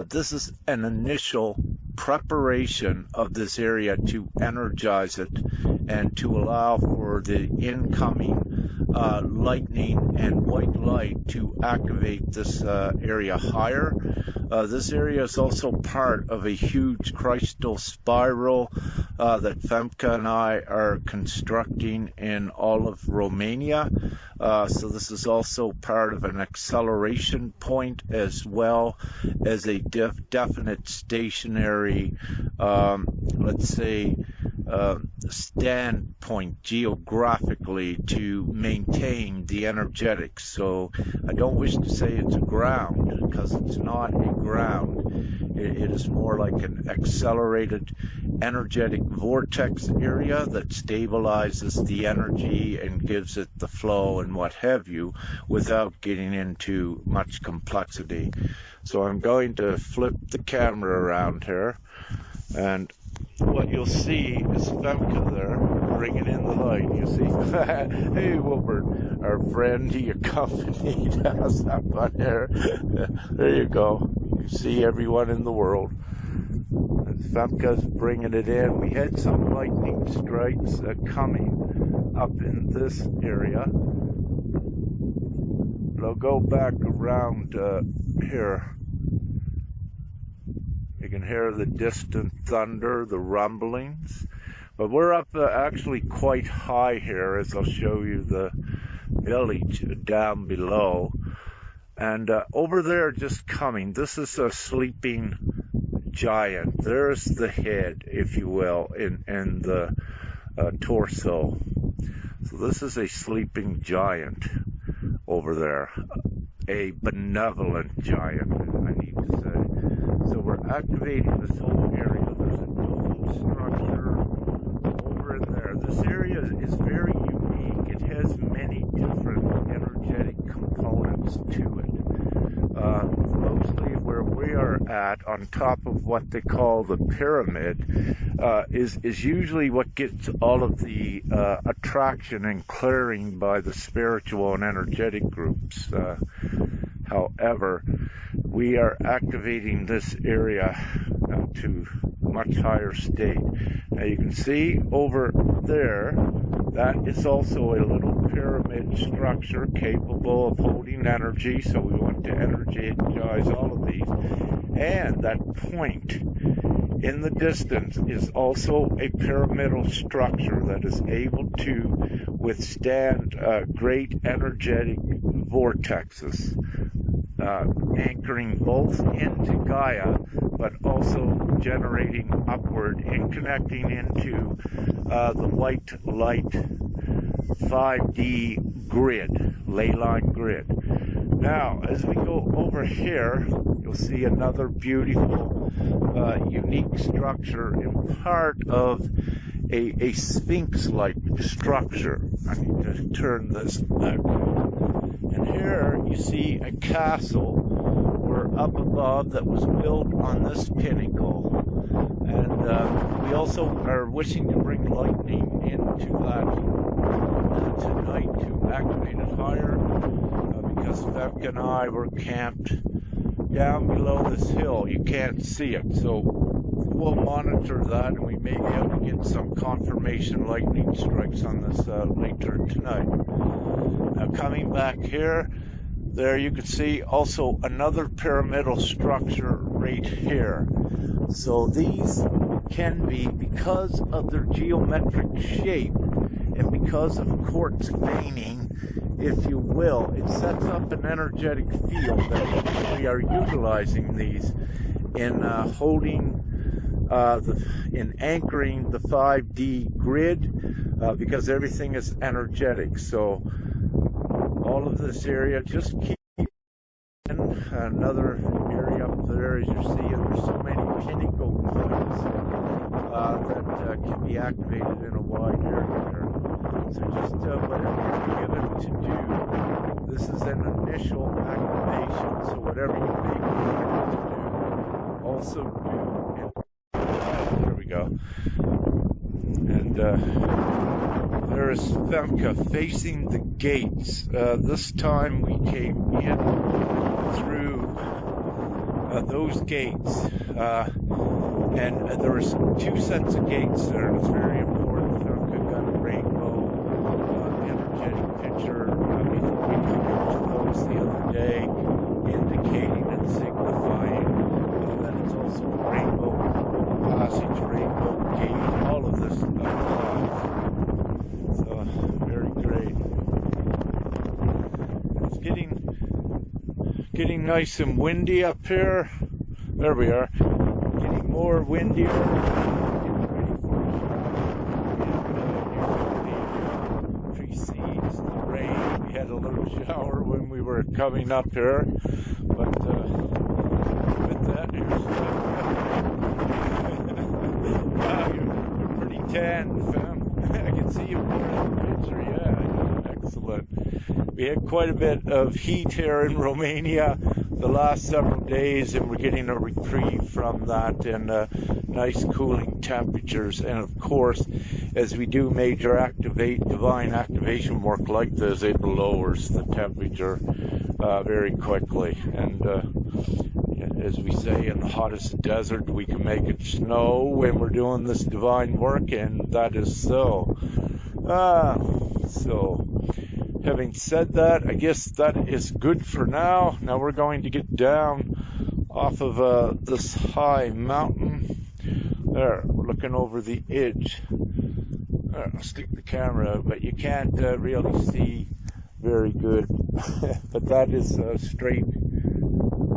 This is an initial preparation of this area to energize it and to allow for the incoming lightning and white light to activate this area higher. This area is also part of a huge crystal spiral that Femke and I are constructing in all of Romania. So this is also part of an acceleration point as well as a definite stationary, let's say, standpoint geographically to maintain the energetics. So I don't wish to say it's a ground, because it's not a ground. It is more like an accelerated energetic vortex area that stabilizes the energy and gives it the flow and what have you without getting into much complexity. So I'm going to flip the camera around here, and what you'll see is Femke there bringing in the light. You see, hey Wilbert, our friend, he accompanied us up on here. There you go. You see everyone in the world. And Femke's bringing it in. We had some lightning strikes coming up in this area. But I'll go back around here. You can hear the distant thunder, the rumblings. But we're up actually quite high here, as I'll show you the village down below. And over there, just coming, this is a sleeping giant. There's the head, if you will, in the torso. So this is a sleeping giant over there, a benevolent giant, I need to say. So we're activating this whole area. There's a dome structure over in there. This area is very unique. It has many different energetic components to it. Mostly where we are at, on top of what they call the pyramid, is usually what gets all of the attraction and clearing by the spiritual and energetic groups. However, we are activating this area to a much higher state. Now you can see over there, that is also a little pyramid structure capable of holding energy, so we want to energize all of these. And that point in the distance is also a pyramidal structure that is able to withstand great energetic vortexes, anchoring both into Gaia, but also generating upward and connecting into the white light 5D grid, ley line grid. Now, as we go over here, you'll see another beautiful, unique structure in part of a sphinx-like structure. I need to turn this back. And here you see a castle. We're up above that was built on this pinnacle. And we also are wishing to bring lightning into that tonight to activate it higher, because Femke and I were camped down below this hill. You can't see it, so we'll monitor that, and we may be able to get some confirmation lightning strikes on this later tonight. Now coming back here, there you can see also another pyramidal structure right here. So these can be, because of their geometric shape and because of quartz veining, if you will, it sets up an energetic field that we are utilizing these in holding, in anchoring the 5D grid, because everything is energetic. So all of this area, just keep in another area up there, as you see, and there's so many pinnacle points that can be activated in a wide area here. So just whatever you're given to do, this is an initial activation, so whatever you may be given to do, also do. There we go. And there is Femke facing the gates. This time we came in through those gates, and there was two sets of gates there, and it's very important. Femke got a rainbow energetic picture before we came into those the other day, indicating and signifying that it's also a rainbow passage, rainbow gate, all of this applies. So very great. It's getting nice and windy up here. There we are. Getting more windier. Getting ready for the precedes the rain. We had a little shower when we were coming up here, but with that, wow, you're pretty tan, fam. I can see you more in the picture. Yeah, excellent. We had quite a bit of heat here in Romania the last several days, and we're getting a reprieve from that, and nice cooling temperatures. And of course, as we do major divine activation work like this, it lowers the temperature very quickly. And as we say, in the hottest desert, we can make it snow when we're doing this divine work, and that is so. So, having said that, I guess that is good for now. Now we're going to get down off of this high mountain. There, we're looking over the edge. There, I'll stick the camera out, but you can't really see very good. But that is straight.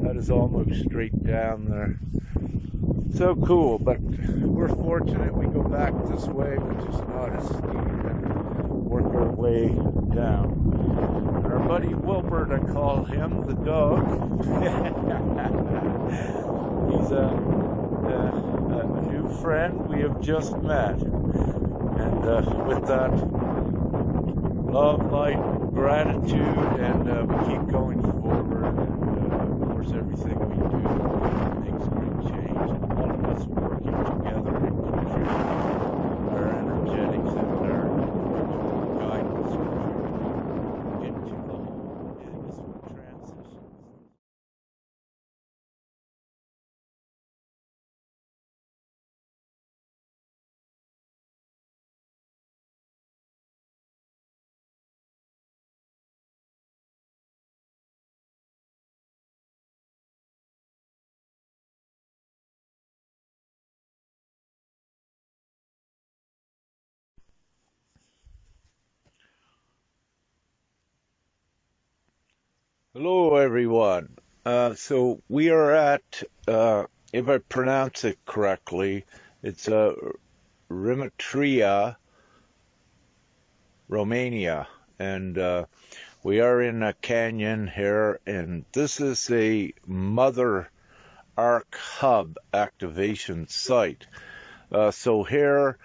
That is almost straight down there. So cool, but we're fortunate we go back this way, which is not as steep, and work our way down. And our buddy Wilbert, I call him, the dog. He's a new friend we have just met. And with that, love, light, gratitude, and we keep going forward. And of course, everything we do makes great change. And all of us working together and contributing our energetics and our guidance into the whole is transition. Hello, everyone. So we are at, if I pronounce it correctly, it's Rimitria, Romania, and we are in a canyon here, and this is a Mother Arc Hub activation site. So here,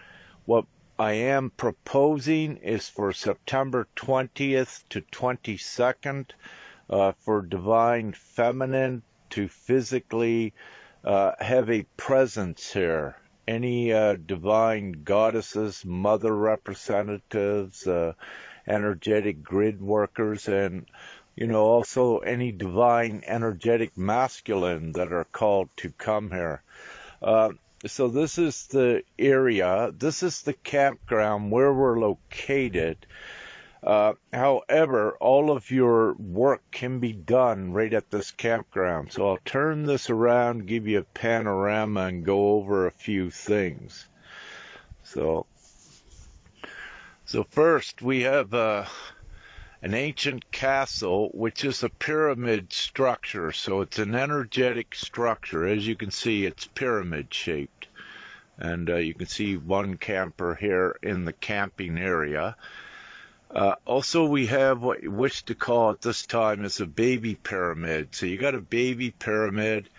what I am proposing is for September 20th to 22nd, for Divine Feminine to physically have a presence here. Any divine goddesses, mother representatives, energetic grid workers, and also any divine energetic masculine that are called to come here. So this is the area. This is the campground where we're located. However, all of your work can be done right at this campground. So I'll turn this around, give you a panorama, and go over a few things. So first we have an ancient castle, which is a pyramid structure. So it's an energetic structure. As you can see, it's pyramid shaped. And you can see one camper here in the camping area. Also, we have what you wish to call at this time is a baby pyramid. So you got a baby pyramid,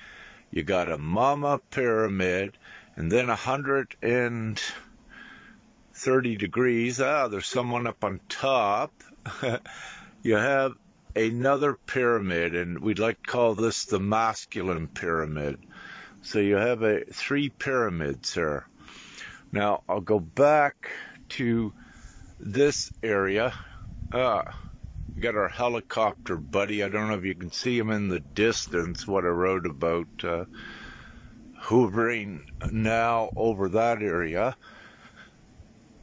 you got a mama pyramid, and then 130 degrees. There's someone up on top. You have another pyramid, and we'd like to call this the masculine pyramid. So you have 3 pyramids there. Now, I'll go back to this area. We got our helicopter buddy. I don't know if you can see him in the distance, what I wrote about hovering now over that area.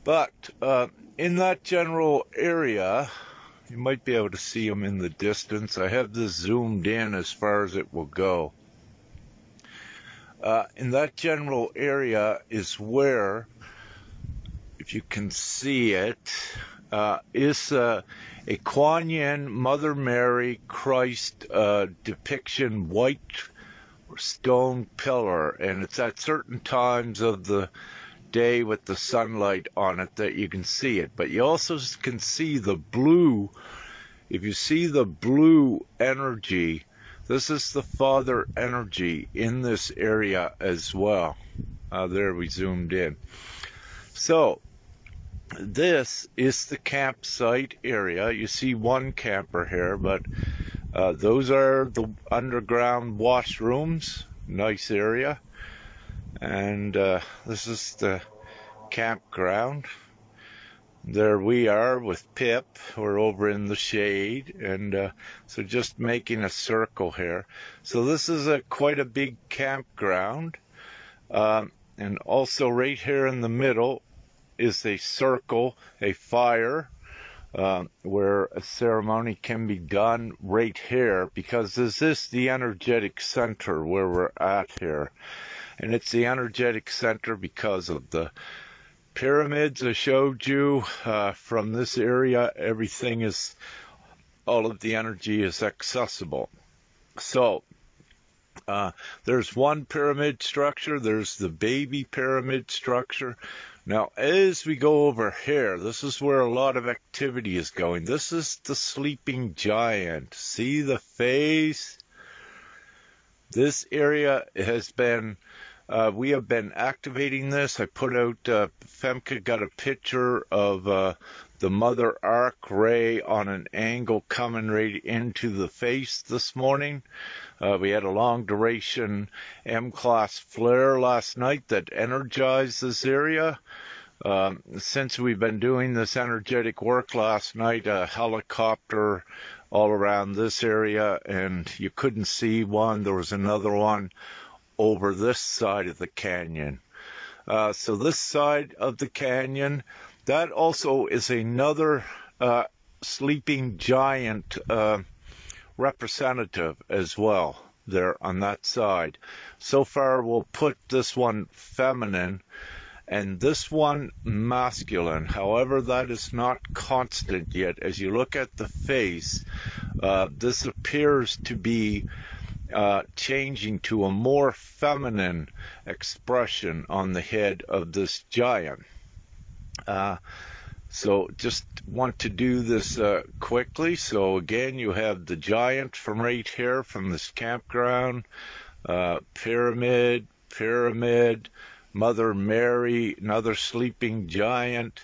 But in that general area, you might be able to see him in the distance. I have this zoomed in as far as it will go. In that general area is where, if you can see it, is a Kuan Yin Mother Mary Christ depiction, white stone pillar, and it's at certain times of the day with the sunlight on it that you can see it. But you also can see the blue. If you see the blue energy, this is the Father energy in this area as well. There we zoomed in. So this is the campsite area. You see one camper here, but those are the underground washrooms. Nice area. And this is the campground. There we are with Pip. We're over in the shade, and so just making a circle here. So this is quite a big campground, and also right here in the middle is a circle, a fire, where a ceremony can be done right here, because this is the energetic center where we're at here. And it's the energetic center because of the pyramids I showed you. From this area, all of the energy is accessible. So there's one pyramid structure. There's the baby pyramid structure. Now, as we go over here, this is where a lot of activity is going. This is the sleeping giant. See the face? This area has been, we have been activating this. I put out, Femke got a picture of the Mother Arc ray on an angle coming right into the face this morning. We had a long duration M-class flare last night that energized this area. Since we've been doing this energetic work last night, a helicopter all around this area, and you couldn't see one. There was another one over this side of the canyon. So this side of the canyon, that also is another sleeping giant representative as well there on that side. So far we'll put this one feminine and this one masculine. However, that is not constant yet. As you look at the face, this appears to be changing to a more feminine expression on the head of this giant. So just want to do this quickly. So again, you have the giant from right here from this campground, pyramid, Mother Mary, another sleeping giant.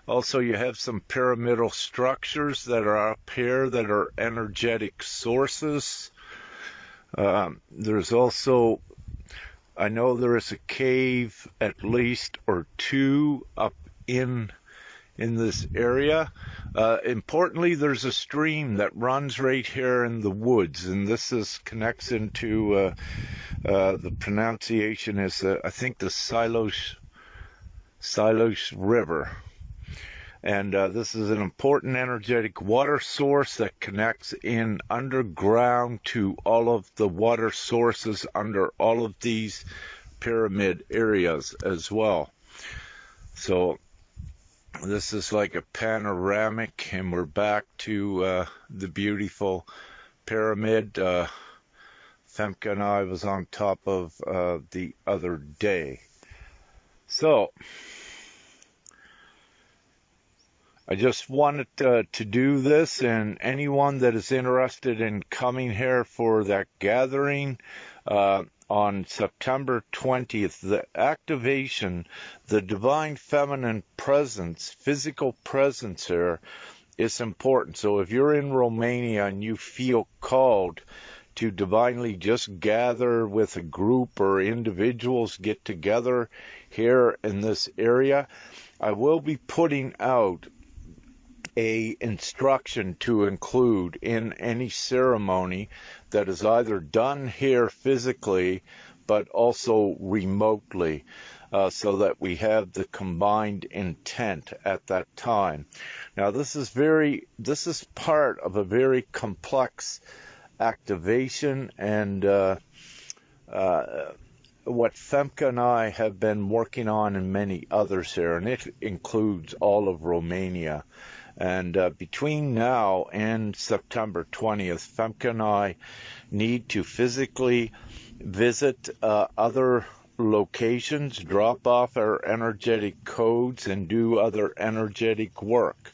Also, you have some pyramidal structures that are up here that are energetic sources. There's also, I know there is a cave at least or two up in in this area. Importantly, there's a stream that runs right here in the woods, and this connects into the pronunciation is I think the Silos River. And this is an important energetic water source that connects in underground to all of the water sources under all of these pyramid areas as well. So this is like a panoramic, and we're back to the beautiful pyramid Femke and I was on top of the other day. So I just wanted to do this, and anyone that is interested in coming here for that gathering on September 20th, the activation, the divine feminine presence, physical presence here is important. So if you're in Romania and you feel called to divinely just gather with a group or individuals, get together here in this area, I will be putting out a instruction to include in any ceremony that is either done here physically but also remotely, so that we have the combined intent at that time. Now this is part of a very complex activation, and what Femke and I have been working on, and many others here, and it includes all of Romania. And between now and September 20th, Femke and I need to physically visit other locations, drop off our energetic codes, and do other energetic work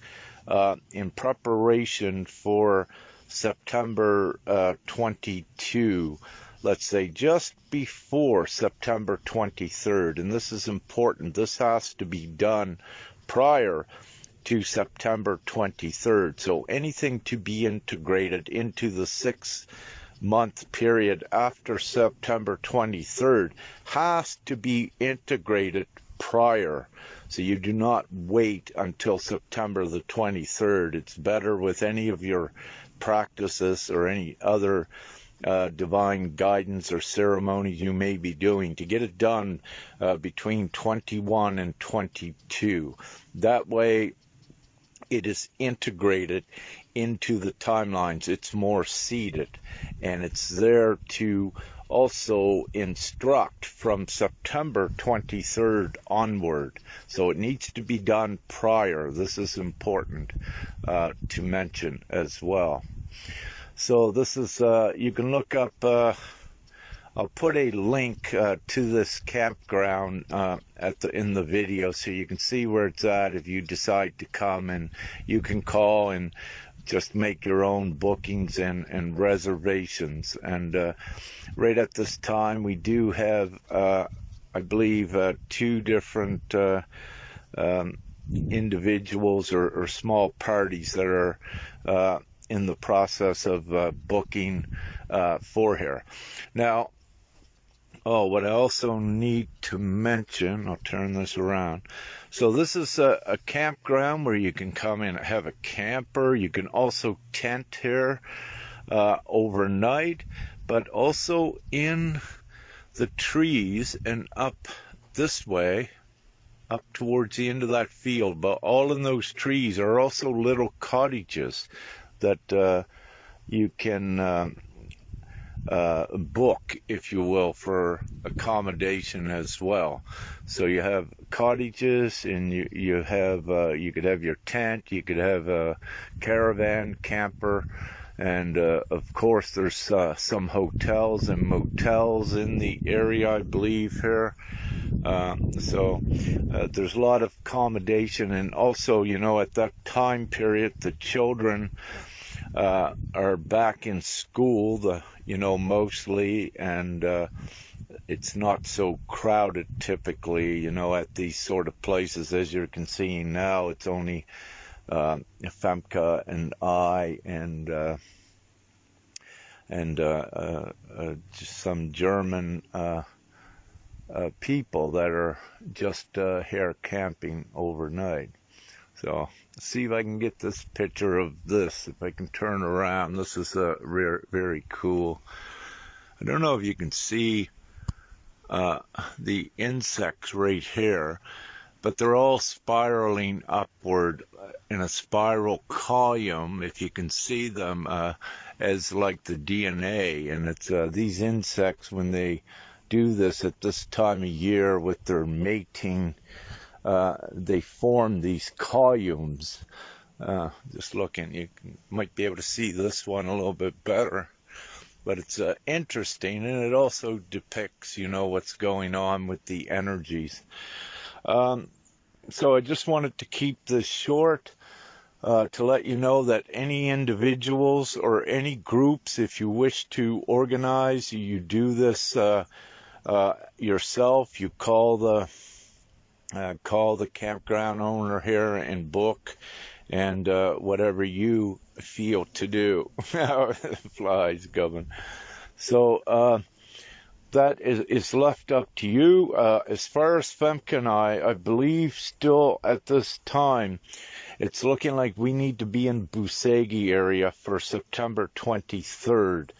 in preparation for September 22, let's say just before September 23rd. And this is important. This has to be done prior to September 23rd. So anything to be integrated into the 6-month period after September 23rd has to be integrated prior. So you do not wait until September the 23rd. It's better with any of your practices or any other divine guidance or ceremonies you may be doing to get it done between 21 and 22. That way it is integrated into the timelines. It's more seated, and it's there to also instruct from September 23rd onward. So it needs to be done prior. This is important to mention as well. So this is, you can look up, I'll put a link to this campground in the video, so you can see where it's at if you decide to come, and you can call and just make your own bookings and reservations. And right at this time, we do have, I believe, 2 different individuals or small parties that are in the process of booking for here. Now, what I also need to mention, I'll turn this around. So this is a campground where you can come in and have a camper. You can also tent here overnight, but also in the trees and up this way, up towards the end of that field. But all in those trees are also little cottages that you can book, if you will, for accommodation as well. So you have cottages, and you have you could have your tent, you could have a caravan, camper, and of course there's some hotels and motels in the area, I believe, here. So there's a lot of accommodation, and also, at that time period, the children are back in school, mostly, and it's not so crowded typically, at these sort of places. As you can see now, it's only Femke and I and just some German people that are just here camping overnight. So, see if I can get this picture of this, if I can turn around. This is very cool. I don't know if you can see the insects right here, but they're all spiraling upward in a spiral column, if you can see them, as like the DNA. And it's these insects, when they do this at this time of year with their mating, they form these columns. Just looking, you might be able to see this one a little bit better. But it's interesting, and it also depicts, what's going on with the energies. So I just wanted to keep this short to let you know that any individuals or any groups, if you wish to organize, you do this yourself. You call the campground owner here and book, and whatever you feel to do. Flies govern. So that is left up to you. As far as Femke and I believe still at this time, it's looking like we need to be in Busegi area for September 23rd.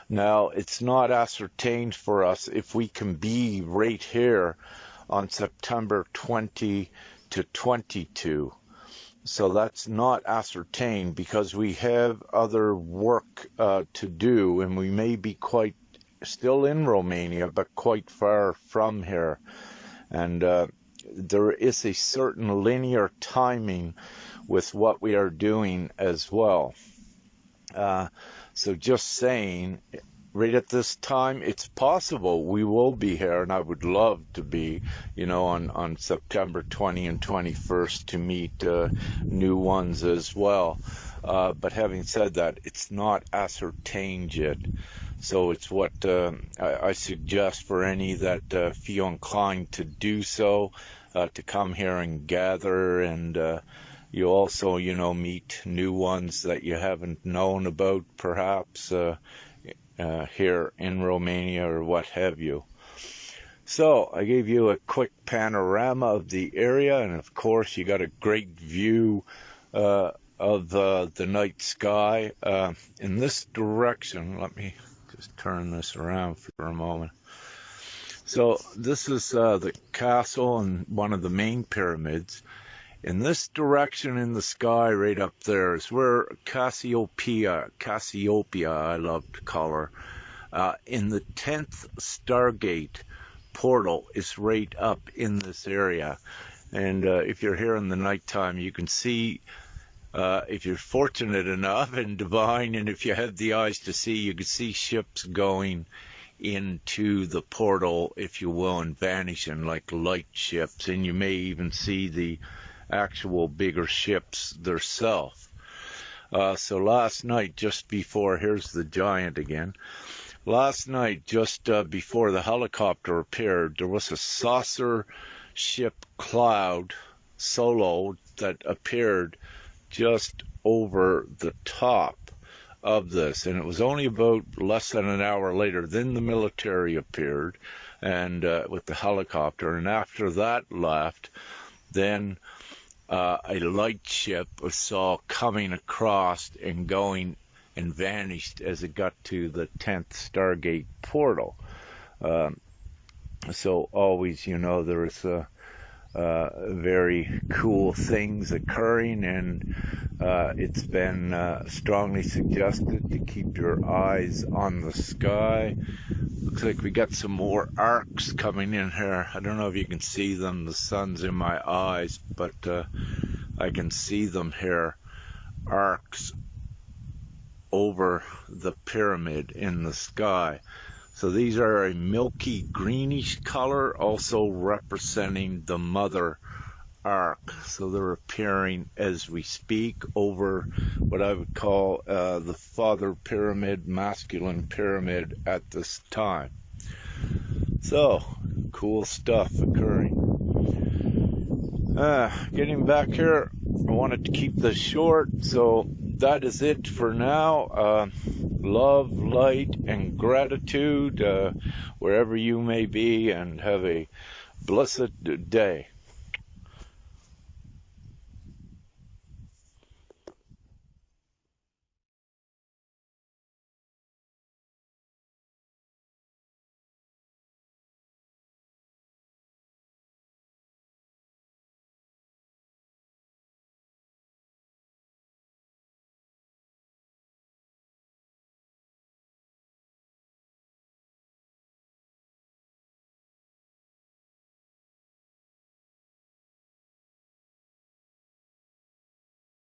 Now, it's not ascertained for us if we can be right here on September 20 to 22. So that's not ascertained because we have other work to do, and we may be still in Romania, but quite far from here. And there is a certain linear timing with what we are doing as well. So just saying, right at this time, it's possible we will be here, and I would love to be, on September 20 and 21st to meet new ones as well. But having said that, it's not ascertained yet. So it's what I suggest for any that feel inclined to do so, to come here and gather, and you also, meet new ones that you haven't known about, perhaps, here in Romania or what have you. So I gave you a quick panorama of the area, and of course you got a great view of the night sky in this direction. Let me just turn this around for a moment. So this is the castle and one of the main pyramids. In this direction in the sky right up there is where Cassiopeia, I love to call her, in the 10th Stargate portal is right up in this area. And if you're here in the nighttime, you can see, if you're fortunate enough and divine, and if you have the eyes to see, you can see ships going into the portal, if you will, and vanishing like light ships. And you may even see the actual bigger ships themselves. So last night, just before, here's the giant again. Last night, just before the helicopter appeared, there was a saucer ship cloud solo that appeared just over the top of this. And it was only about less than an hour later, then the military appeared, and with the helicopter. And after that left, then a light ship was saw coming across and going and vanished as it got to the 10th Stargate portal. So always, there's very cool things occurring, and it's been strongly suggested to keep your eyes on the sky. Looks like we got some more arcs coming in here. I don't know if you can see them. The sun's in my eyes, but I can see them here. Arcs over the pyramid in the sky. So these are a milky greenish color, also representing the mother arc. So they're appearing as we speak over what I would call the father pyramid, masculine pyramid at this time. So, cool stuff occurring. Getting back here, I wanted to keep this short, so that is it for now. Love, light, and gratitude wherever you may be, and have a blessed day.